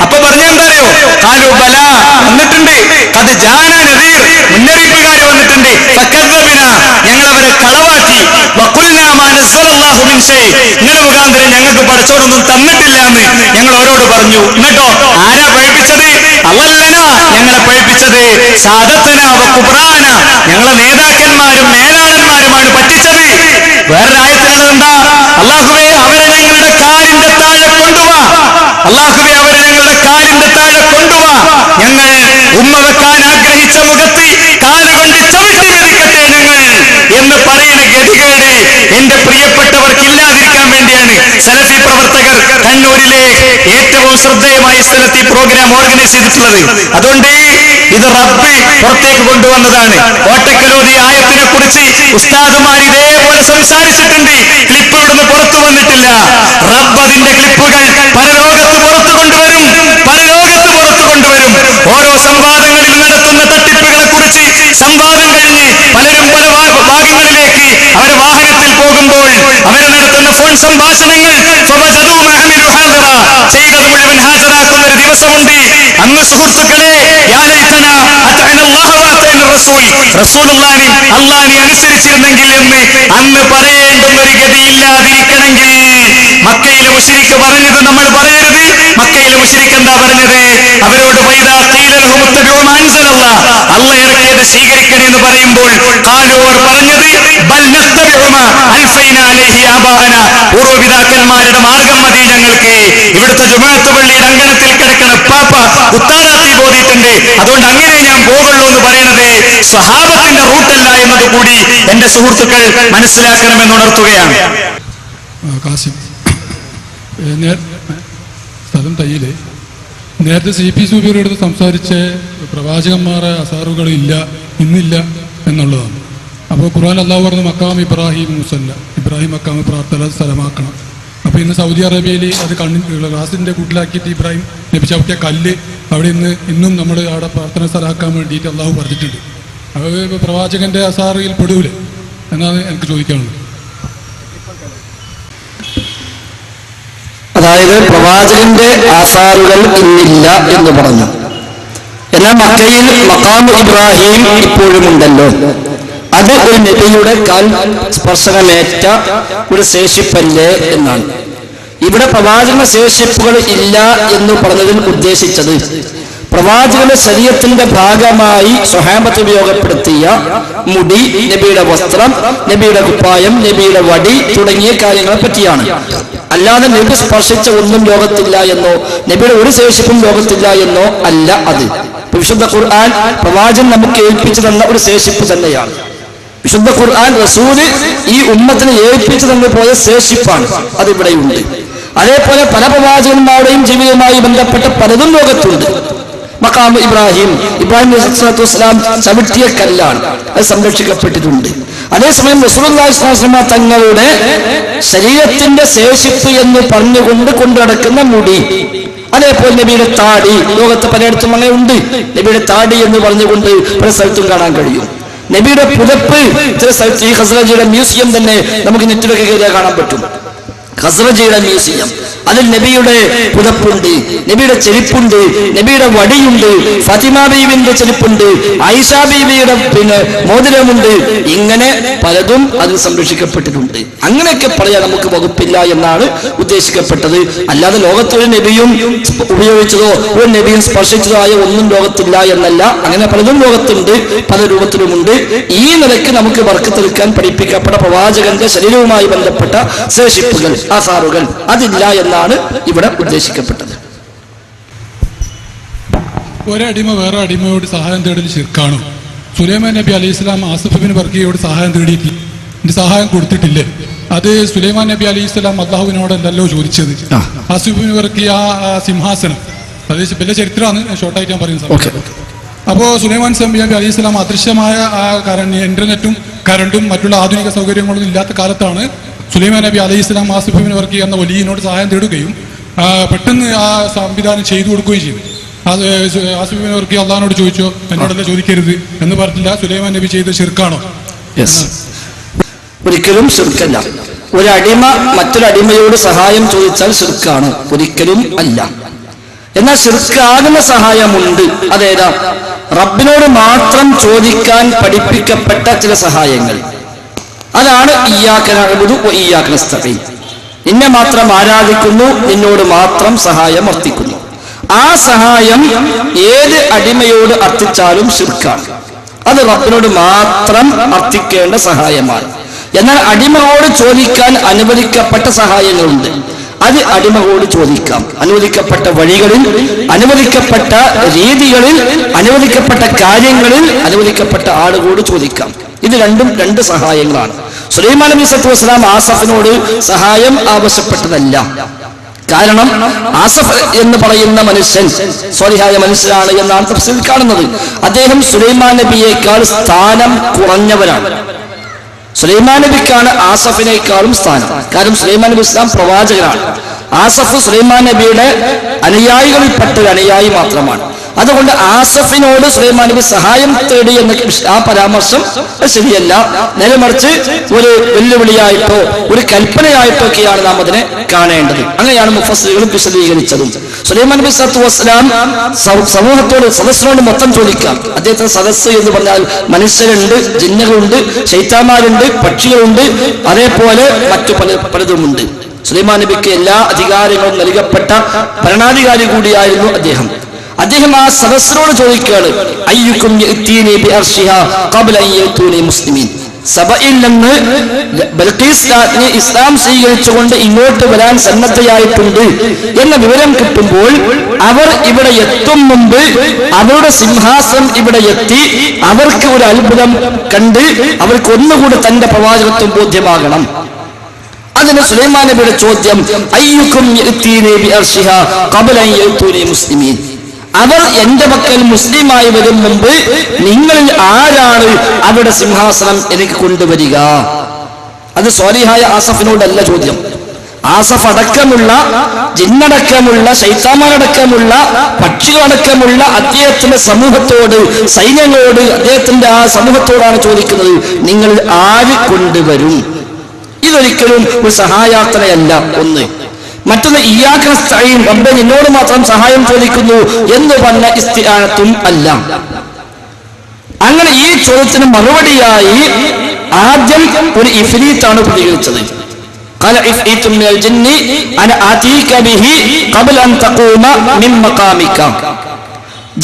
അപ്പൊ പറഞ്ഞെന്തറിയോ, ഖാലു ബലാ, വന്നിട്ടുണ്ട്. അത് ജാന നദീർ, മുന്നറിയിപ്പുകാർ വന്നിട്ടുണ്ട്. ഫകദ്ദബിന, ഞങ്ങൾ അവരെ കളവാക്കി. വഖുൽനാ മാ നസ്സലല്ലാഹു മിൻ ഷൈ, നിങ്ങൾ മുഖാന്തരം ഞങ്ങൾക്ക് പടച്ചോനൊന്നും തന്നിട്ടില്ല എന്ന് ഞങ്ങൾ അവരോട് പറഞ്ഞു. എന്നിട്ടോ ആരാ പഴിപ്പിച്ചത്? അവല്ലന, ഞങ്ങളെ പഴിപ്പിച്ചത്. സാദത്തന വകുബ്രാന, ഞങ്ങളെ നേതാക്കന്മാരും മേലാളന്മാരുമാണ് പറ്റിച്ചത്. വേറൊരായത്തിലുള്ളത് എന്താ? അല്ലാഹുവേ അവരെ ഞങ്ങളുടെ കാലിന്റെ താഴെ കൊണ്ടുവാ, അല്ലാഹുവേ അവരെ ഞങ്ങളുടെ കാലിന്റെ താഴെ കൊണ്ടുവാ. ഞങ്ങൾ ഉമ്മ വെക്കാൻ ആഗ്രഹിച്ച മുഖത്ത് കാലുകൊണ്ട് ചവിട്ടി മെതിക്കട്ടെ ഞങ്ങൾ എന്ന് പറയുന്ന ഗതികേട് എന്റെ പ്രിയപ്പെട്ടവർക്ക് ഇല്ലാതിരിക്കാൻ വേണ്ടിയാണ് സലഫി പ്രവർത്തകർ കണ്ണൂരിലെ ഏറ്റവും ശ്രദ്ധേയമായ സ്ഥലത്ത് ഈ പ്രോഗ്രാം ഓർഗനൈസ് ചെയ്തിട്ടുള്ളത്. അതുകൊണ്ട് ഇത് റബ്ബ് പുറത്തേക്ക് കൊണ്ടുവന്നതാണ്. കോട്ടക്കലോതി ആയത്തിനെ കുറിച്ച് ഉസ്താദുമാർ ഇതേപോലെ സംസാരിച്ചിട്ടുണ്ട്. ക്ലിപ്പ് ഇവിടുന്ന് പുറത്തു വന്നിട്ടില്ല. റബ്ബ് അതിന്റെ ക്ലിപ്പുകൾ പരലോകത്ത് പുറത്തു കൊണ്ടുവരും, പരലോകത്ത് പുറത്തു കൊണ്ടുവരും. ഓരോ സംവാദങ്ങളിൽ നടത്തുന്ന തട്ടിപ്പുകളെ കുറിച്ച് സംവാദം കഴിഞ്ഞ് പലരും പല ഭാഗങ്ങളിലേക്ക് അവർ വാഹനത്തിൽ പോകുമ്പോൾ അവർ നടത്തുന്ന ഫോൺ സംഭാഷണങ്ങൾ ചെയ്തത് മുഴുവൻ ഹാജരാക്കുന്ന ഒരു ദിവസമുണ്ട്. അന്ന് സുഹൃത്തുക്കളെ, റസൂലുള്ളാഹി അല്ലാഹുവിനെ അനുസരിച്ചിരുന്നെങ്കിൽ എന്ന് അന്ന് പറയേണ്ടുന്ന ഒരു ഗതിയില്ലാതിരിക്കണമെങ്കിൽ മക്കയിലെ മുശ്രിക്ക് പറഞ്ഞത് നമ്മൾ പറയരുത്. മക്കയിലെ മുശ്രിക്ക് എന്താ പറഞ്ഞത്? അവരോട് അള്ളാഹ് ഇറക്കിയത് സ്വീകരിക്കണേ എന്ന് പറയുമ്പോൾ അവർ പറഞ്ഞത് പൂർവ്വപിതാക്കന്മാരുടെ മാർഗം മതി ഞങ്ങൾക്ക്. ഇവിടുത്തെ ജുമുഅത്ത് പള്ളിയുടെ അങ്കണത്തിൽ കിടക്കണ പാപ്പ ഉത്താറാത്തി ബോധിയിട്ടുണ്ട്, അതുകൊണ്ട് അങ്ങനെ ഞാൻ പോകുള്ളൂ എന്ന് പറയുന്നത് സ്വഹാബത്തിന്റെ റൂട്ടല്ല എന്നത് കൂടി എന്റെ സുഹൃത്തുക്കൾ മനസ്സിലാക്കണമെന്ന് ഉണർത്തുകയാണ്. കാസിം സ്ഥലം തയ്യില് നേരത്തെ CP സൂബിയുടെ അടുത്ത് സംസാരിച്ച പ്രവാചകന്മാരെ അസാറുകളില്ല, ഇന്നില്ല എന്നുള്ളതാണ്. അപ്പോൾ ഖുർആൻ അല്ലാഹു പറഞ്ഞു മക്കാം ഇബ്രാഹിം മുസല്ല, ഇബ്രാഹിം മക്കാം പ്രാർത്ഥന സ്ഥലമാക്കണം. അപ്പോൾ ഇന്ന് സൗദി അറേബ്യയിൽ അത് ഗ്ലാസിൻ്റെ കൂട്ടിലാക്കിയിട്ട് ഇബ്രാഹിം നബി ചവിട്ടിയ കല്ല് അവിടെ ഇന്നും നമ്മൾ അവിടെ പ്രാർത്ഥന സ്ഥലമാക്കാൻ വേണ്ടിയിട്ട് അള്ളാഹു പറഞ്ഞിട്ടുണ്ട്. അത് പ്രവാചകന്റെ അസാറിൽ പെടൂലേ എന്നാണ് എനിക്ക് ചോദിക്കാനുള്ളത്. അതായത് പ്രവാചകന്റെ ആസാറുകൾ ഇന്നില്ല എന്ന് പറഞ്ഞു. എന്നാൽ മക്കയിൽ മഖാം ഇബ്രാഹിം ഇപ്പോഴും ഉണ്ടല്ലോ. അത് ഒരു നബിയുടെ കാൽ സ്പർശനമേറ്റ ഒരു ശേഷിപ്പല്ലേ എന്നാണ്. ഇവിടെ പ്രവാചക ശേഷിപ്പുകൾ ഇല്ല എന്ന് പറഞ്ഞതിൽ ഉദ്ദേശിച്ചത് പ്രവാചകന്റെ ശരീരത്തിന്റെ ഭാഗമായി സ്വഹാബത്ത് ഉപയോഗപ്പെടുത്തിയ മുടി, നബിയുടെ വസ്ത്രം, നബിയുടെ കുപ്പായം, നബിയുടെ വടി തുടങ്ങിയ കാര്യങ്ങളെ പറ്റിയാണ്. അല്ലാതെ നബി സ്പർശിച്ച ഒന്നും ലോകത്തില്ല എന്നോ നബിയുടെ ഒരു ശേഷിപ്പും ലോകത്തില്ല എന്നോ അല്ല. അത് വിശുദ്ധ ഖുർആൻ പ്രവാചകൻ നമുക്ക് ഏൽപ്പിച്ചു തന്ന ഒരു ശേഷിപ്പ് തന്നെയാണ്. വിശുദ്ധ ഖുർആൻ റസൂല് ഈ ഉമ്മത്തിനെ ഏൽപ്പിച്ചു തന്നു പോയ ശേഷിപ്പാണ്, അതിവിടെയുണ്ട്. അതേപോലെ പല പ്രവാചകന്മാരുടെയും ജീവിതവുമായി ബന്ധപ്പെട്ട പലതും ലോകത്തുണ്ട്. മഖാം ഇബ്രാഹിം അലൈഹിസ്സലാത്തു വസ്സലാം ചവിട്ടിയ കല്ലാണ്, അത് സംരക്ഷിക്കപ്പെട്ടിട്ടുണ്ട്. അതേസമയം റസൂലുള്ളാഹി സ്വല്ലല്ലാഹു അലൈഹി വസല്ലം തങ്ങളുടെ ശരീരത്തിന്റെ ശേഷിപ്പ് എന്ന് പറഞ്ഞുകൊണ്ട് കൊണ്ടുനടക്കുന്ന മുടി, അതേപോലെ നബിയുടെ താടി, ലോകത്ത് പലയിടത്തും അങ്ങനെ ഉണ്ട്. നബിയുടെ താടി എന്ന് പറഞ്ഞുകൊണ്ട് പല സ്ഥലത്തും കാണാൻ കഴിയും. നബിയുടെ പുതപ്പ് ചില സ്ഥലത്ത് ഈ ഖസ്റജിയുടെ മ്യൂസിയം തന്നെ നമുക്ക് നെറ്റിലൊക്കെ കയറിയാൽ കാണാൻ പറ്റും. ഖസ്റജിയുടെ മ്യൂസിയം. അതിൽ നബിയുടെ പുതപ്പുണ്ട്, നബിയുടെ ചെരുപ്പുണ്ട്, നബിയുടെ വടിയുണ്ട്, ഫാത്തിമ ബീവിന്റെ ചെരുപ്പുണ്ട്, ആയിഷ ബീവിയുടെ മോതിരമുണ്ട്. ഇങ്ങനെ പലതും അതിൽ സംരക്ഷിക്കപ്പെട്ടിട്ടുണ്ട്. അങ്ങനെയൊക്കെ പറയാൻ നമുക്ക് വകുപ്പില്ല എന്നാണ് ഉദ്ദേശിക്കപ്പെട്ടത്. അല്ലാതെ ലോകത്തൊരു നബിയും ഉപയോഗിച്ചതോ ഒരു നബിയും സ്പർശിച്ചതോ ആയ ഒന്നും ലോകത്തില്ല എന്നല്ല. അങ്ങനെ പലതും ലോകത്തുണ്ട്, പല രൂപത്തിലുമുണ്ട്. ഈ നിലയ്ക്ക് നമുക്ക് ബർക്കത്തെടുക്കാൻ പഠിപ്പിക്കപ്പെട്ട പ്രവാചകന്റെ ശരീരവുമായി ബന്ധപ്പെട്ട ശേഷിപ്പുകൾ, ആസാറുകൾ അതില്ല എന്നാണ് ഇവിടെ ഉദ്ദേശിക്കപ്പെട്ടത്. ഒരടിമ വേറെ അടിമയോട് സഹായം തേടൽ ശിർക്കാണ്. സുലൈമാൻ നബി അലൈഹി സ്വലാം ആസിഫ് ബിൻ ബർക്കിയോട് സഹായം തേടിയിട്ട് സഹായം കൊടുത്തിട്ടില്ലേ? അത് സുലൈമാൻ നബി അലൈഹി സ്വലാം അള്ളാഹുവിനോടല്ലോ ചോദിച്ചത്. ആസിഫ് ബിൻ ബർക്കി ആ സിംഹാസനം, അത് വലിയ ചരിത്രമാണ്, ഷോർട്ടായിട്ട് ഞാൻ പറയുന്നത്. അപ്പോൾ സുലൈമാൻ നബി അലൈഹി സ്വലാം അദൃശ്യമായ ആ ഇന്റർനെറ്റും കറണ്ടും മറ്റുള്ള ആധുനിക സൗകര്യങ്ങളൊന്നും ഇല്ലാത്ത കാലത്താണ് സുലൈമാൻ നബി അലൈഹി സ്വലാം ആസിഫ് ബിൻ ബർക്കി എന്ന വലിയനോട് സഹായം തേടുകയും പെട്ടെന്ന് ആ സംവിധാനം ചെയ്തു കൊടുക്കുകയും ചെയ്തു. അത് ആസിഫ് ബിൻ ബർക്കി അള്ളാഹിനോട് ചോദിച്ചോ, എന്നോടല്ല ചോദിക്കരുത് എന്ന് പറഞ്ഞില്ല. സുലൈമാൻ നബി ചെയ്ത ശിർക്കാണോ? ഒരിക്കലും ശിർക്കല്ല. ഒരടിമ മറ്റൊരടിമയോട് സഹായം ചോദിച്ചാൽ ശിർക്കാണ്, ഒരിക്കലും അല്ല. എന്നാൽ ശിർക്കാകുന്ന സഹായമുണ്ട്. അതേതാ? റബ്ബിനോട് മാത്രം ചോദിക്കാൻ പഠിപ്പിക്കപ്പെട്ട ചില സഹായങ്ങൾ. അതാണ് ഇയ്യാക നഅ്ബുദു വ ഇയ്യാക നസ്തഈൻ. നിന്നെ മാത്രം ആരാധിക്കുന്നു, നിന്നോട് മാത്രം സഹായം അർത്ഥിക്കുന്നു. ആ സഹായം ഏത് അടിമയോട് അർത്ഥിച്ചാലും ശിർക്കാണ്. അത് റബ്ബിനോട് മാത്രം അർത്ഥിക്കേണ്ട സഹായമാണ്. എന്നാൽ അടിമയോട് ചോദിക്കാൻ അനുവദിക്കപ്പെട്ട സഹായങ്ങളുണ്ട്. അത് അടിമയോട് ചോദിക്കാം. അനുവദിക്കപ്പെട്ട വഴികളിൽ, അനുവദിക്കപ്പെട്ട രീതികളിൽ, അനുവദിക്കപ്പെട്ട കാര്യങ്ങളിൽ, അനുവദിക്കപ്പെട്ട ആളുകളോട് ചോദിക്കാം. ഇത് രണ്ടും രണ്ട് സഹായങ്ങളാണ്. സുലൈമാൻ നബി സ്വല്ലല്ലാഹു അലൈഹി വസല്ലം ആസഫിനോട് സഹായം ആവശ്യപ്പെട്ടതല്ല. കാരണം ആസഫ് എന്ന് പറയുന്ന മനുഷ്യൻ സ്വാലിഹായ മനുഷ്യനാണ് എന്നാണ് തഫ്സീറിൽ കാണുന്നത്. അദ്ദേഹം സുലൈമാൻ നബിയേക്കാൾ സ്ഥാനം കുറഞ്ഞവരാണ്. സുലൈമാൻ നബിക്കാണ് ആസഫിനേക്കാളും സ്ഥാനം. കാരണം സുലൈമാൻ നബി ഇസ്ലാം പ്രവാചകനാണ്. ആസഫ് സുലൈമാൻ നബിയുടെ അനുയായികളിൽപ്പെട്ട ഒരു അനുയായി മാത്രമാണ്. അതുകൊണ്ട് ആസഫിനോട് സുലൈമാൻ നബി സഹായം തേടി എന്ന ആ പരാമർശം ശരിയല്ല. നേരെ മറിച്ച് ഒരു വെല്ലുവിളിയായിട്ടോ ഒരു കൽപ്പനയായിട്ടോ ഒക്കെയാണ് നാം അതിനെ കാണേണ്ടത്. അങ്ങനെയാണ് മുഫസ്സിറുകൾ വിശദീകരിച്ചതും. സുലൈമാൻ നബി സ്വല്ലല്ലാഹു അലൈഹി വസല്ലം സമൂഹത്തോട്, സദസ്സിനോട് മൊത്തം ചോദിക്കാം. അദ്ദേഹത്തിന്റെ സദസ്സ് എന്ന് പറഞ്ഞാൽ മനുഷ്യരുണ്ട്, ജിന്നുകളുണ്ട്, ശൈത്താന്മാരുണ്ട്, പക്ഷികളുണ്ട്, അതേപോലെ മറ്റു പലതുമുണ്ട്. സുലൈമാൻ നബിക്ക് എല്ലാ അധികാരങ്ങളും നൽകപ്പെട്ട ഭരണാധികാരി കൂടിയായിരുന്നു അദ്ദേഹം. അദ്ദേഹം ആ സദസ്സിനോട് ചോദിക്കുകയാണ്, അയ്യുക്കും യഅ്തീനി ബിഅർശിഹാ ഖബ്ല അൻ യഅ്തൂനി മുസ്ലിമീൻ. സബയിൽ നിന്ന് ബൽഖീസ് രാജ്ഞി ഇസ്ലാം സ്വീകരിച്ചുകൊണ്ട് ഇങ്ങോട്ട് വരാൻ സന്നദ്ധയായിട്ടുണ്ട് എന്ന വിവരം കിട്ടുമ്പോൾ അവർ ഇവിടെ എത്തും മുമ്പ് അവരുടെ സിംഹാസനം ഇവിടെ എത്തി അവർക്ക് ഒരു അത്ഭുതം കണ്ട് അവർക്ക് ഒന്നുകൂടി തന്റെ പ്രവാചകത്വം ബോധ്യമാകണം. അതിന് സുലൈമാൻ നബിയുടെ ചോദ്യം, അയ്യുക്കും യഅ്തീനി ബിഅർശിഹാ ഖബ്ല അൻ യഅ്തൂനി മുസ്ലിമീൻ. അവർ എന്റെ പക്കൽ മുസ്ലിമായി വരും മുമ്പ് നിങ്ങളിൽ ആരാണ് അവരുടെ സിംഹാസനം എനിക്ക് കൊണ്ടുവരിക? അത് സ്വാലിഹായ ആസഫിനോടല്ല ചോദ്യം. ആസഫ് അടക്കമുള്ള, ജിന്നടക്കമുള്ള, ശൈത്താന്മാരടക്കമുള്ള, പക്ഷികളടക്കമുള്ള അദ്ദേഹത്തിന്റെ സമൂഹത്തോട്, സൈന്യങ്ങളോട്, അദ്ദേഹത്തിന്റെ ആ സമൂഹത്തോടാണ് ചോദിക്കുന്നത്, നിങ്ങൾ ആര് കൊണ്ടുവരും? ഇതൊരിക്കലും ഒരു സഹായാർത്ഥനയല്ല. ഒന്ന്. മറ്റൊന്ന് ഇയ്യാക നസ്തഈൻ, റബ്ബേ നിന്നോട് മാത്രം സഹായം ചോദിക്കുന്നു എന്ന് പറഞ്ഞ ഇസ്തിആനത്തും അല്ല. അങ്ങനെ ഈ ചോദ്യത്തിന് മറുപടിയായി ആദ്യം ഒരു ഇഫ്രീത്താണ് പ്രതികരിച്ചത്. ഖാല ഇഫ്രീത്തും മിനൽ ജിന്നി അന ആതീക ബിഹി ഖബ്ല അൻ തഖൂമ മിൻ മഖാമിക.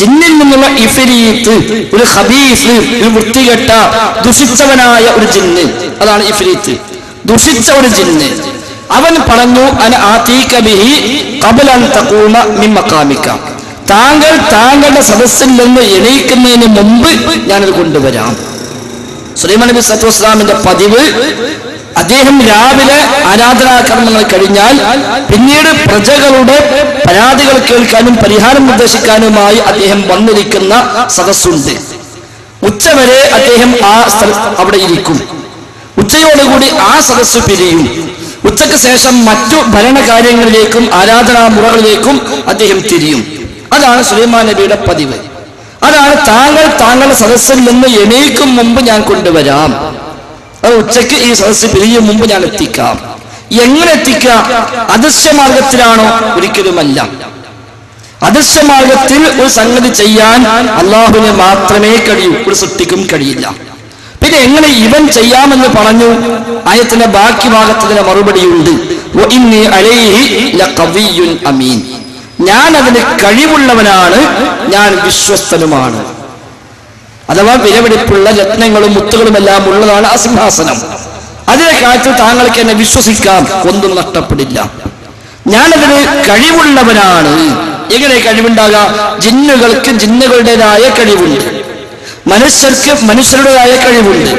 ജിന്നിൽ നിന്നുള്ള ഇഫ്രീത്ത്, ഒരു ഖബീസ്, ഒരു വൃത്തികെട്ട ദുഷിച്ചവനായ ഒരു ജിന്ന്, അതാണ് ഇഫ്രീത്ത്. ദുഷിച്ച ഒരു ജിന്ന്. അവൻ പറഞ്ഞു, അന ആതീക ബിഹി ഖബ്ല അൻ തഖൂമ മിൻ മഖാമിക. താങ്കൾ താങ്കളുടെ സദസ്സിൽ നിന്ന് എണീക്കുന്നതിന് മുമ്പ് ഞാനത് കൊണ്ടുവരാം. സുലൈമാൻ നബി സ്വല്ലല്ലാഹു അലൈഹി വസല്ലമിന്റെ പതിവ്, അദ്ദേഹം രാവിലെ ആരാധനാകർമ്മങ്ങൾ കഴിഞ്ഞാൽ പിന്നീട് പ്രജകളുടെ പരാതികൾ കേൾക്കാനും പരിഹാരം നിർദ്ദേശിക്കാനുമായി അദ്ദേഹം വന്നിരിക്കുന്ന സദസ്സുണ്ട്. ഉച്ചവരെ അദ്ദേഹം അവിടെ ഇരിക്കും. ഉച്ചയോടുകൂടി ആ സദസ്സ് പിരിയും. ഉച്ചയ്ക്ക് ശേഷം മറ്റു ഭരണകാര്യങ്ങളിലേക്കും ആരാധനാ മുറകളിലേക്കും അദ്ദേഹം തിരിയും. അതാണ് സുലൈമാൻ നബിയുടെ പതിവ്. അതാണ് താങ്കളുടെ സദസ്സിൽ നിന്ന് എണീക്കും മുമ്പ് ഞാൻ കൊണ്ടുവരാം, അത് ഉച്ചയ്ക്ക് ഈ സദസ്സ് പിരിയും മുമ്പ് ഞാൻ എത്തിക്കാം എങ്ങനെ എത്തിക്കുക? അദൃശ്യമാർഗത്തിലാണോ? ഒരിക്കലുമല്ല. അദൃശ്യമാർഗത്തിൽ ഒരു സംഗതി ചെയ്യാൻ അള്ളാഹുവിന് മാത്രമേ കഴിയൂ, ഒരു സൃഷ്ടിക്കും കഴിയില്ല. പിന്നെ എങ്ങനെ ഇവൻ ചെയ്യാമെന്ന് പറഞ്ഞു? ആയത്തിന്റെ ബാക്കി ഭാഗത്തിന്റെ മറുപടിയുണ്ട്. അമീൻ, ഞാൻ അതിന് കഴിവുള്ളവനാണ്, ഞാൻ വിശ്വസ്തനുമാണ്. അഥവാ വിലപിടിപ്പുള്ള രത്നങ്ങളും മുത്തുകളും എല്ലാം ഉള്ളതാണ് ആ സിംഹാസനം. അതിനെ കാര്യത്തിൽ താങ്കൾക്ക് എന്നെ വിശ്വസിക്കാം, ഒന്നും നഷ്ടപ്പെടില്ല. ഞാനതിന് കഴിവുള്ളവനാണ്. എങ്ങനെ കഴിവുണ്ടാകാം? ജിന്നുകൾക്ക് ജിന്നുകളുടേതായ കഴിവുണ്ട്, മനുഷ്യർക്ക് മനുഷ്യരുടേതായ കഴിവുണ്ട്,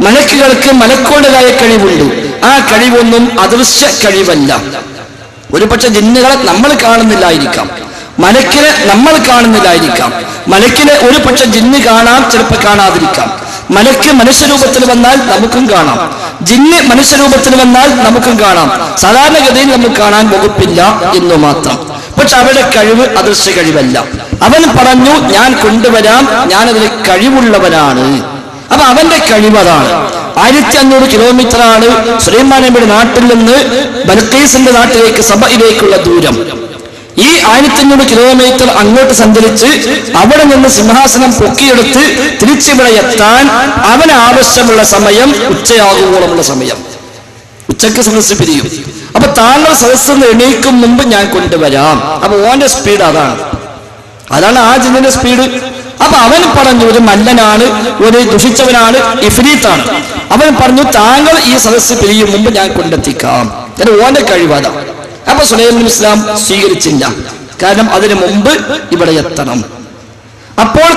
മലക്കുകൾക്ക് മലക്കുകളുടേതായ കഴിവുണ്ട്. ആ കഴിവൊന്നും അദൃശ്യ കഴിവല്ല. ഒരു പക്ഷെ ജിന്നുകളെ നമ്മൾ കാണുന്നില്ലായിരിക്കാം, മലക്കിനെ നമ്മൾ കാണുന്നില്ലായിരിക്കാം. മലക്കിനെ ഒരു പക്ഷെ ജിന്ന് കാണാം, ചിലപ്പോൾ കാണാതിരിക്കാം. മലക്ക് മനുഷ്യരൂപത്തിൽ വന്നാൽ നമുക്കും കാണാം, ജിന്ന് മനുഷ്യരൂപത്തിൽ വന്നാൽ നമുക്കും കാണാം. സാധാരണഗതിയിൽ നമുക്ക് കാണാൻ വകുപ്പില്ല എന്നു മാത്രം. പക്ഷെ അവരുടെ കഴിവ് അദൃശ്യ കഴിവല്ല. അവൻ പറഞ്ഞു ഞാൻ കൊണ്ടുവരാം, ഞാനതിന് കഴിവുള്ളവനാണ്. അപ്പൊ അവന്റെ കഴിവതാണ്. 1500 കിലോമീറ്ററാണ് സുലൈമാൻ നബിയുടെ നാട്ടിൽ നിന്ന് ബൽഖീസിന്റെ നാട്ടിലേക്ക് സബയിലേക്കുള്ള ദൂരം. ഈ 1500 കിലോമീറ്റർ അങ്ങോട്ട് സഞ്ചരിച്ച് അവിടെ നിന്ന് സിംഹാസനം പൊക്കിയെടുത്ത് തിരിച്ചിവിടെ എത്താൻ അവന് ആവശ്യമുള്ള സമയം ഉച്ചയാകുമ്പോഴുള്ള സമയം. ഉച്ചക്ക് സദസ്സ് പിരിയും. അപ്പൊ താങ്കൾ സദസ്സിൽ നിന്ന് എണീക്കും മുമ്പ് ഞാൻ കൊണ്ടുവരാം. അപ്പൊ ഓന്റെ സ്പീഡ് അതാണ് ആ ജിന്നിന്റെ സ്പീഡ്. അപ്പൊ അവൻ പറഞ്ഞു ഒരു മല്ലനാണ്, ഒരു ദുഷിച്ചവനാണ്, ഇഫ്രീത്താണ്. അവൻ പറഞ്ഞു താങ്കൾ ഈ സദസ്സ് പിരിയും മുമ്പ് ഞാൻ കൊണ്ടെത്തിക്കാം. ഓന്റെ കഴിവാതാ. അപ്പൊ സുലൈമാൻ ഇസ്ലാം സ്വീകരിച്ചില്ല, കാരണം അതിനു മുമ്പ് ഇവിടെ എത്തണം. അപ്പോൾ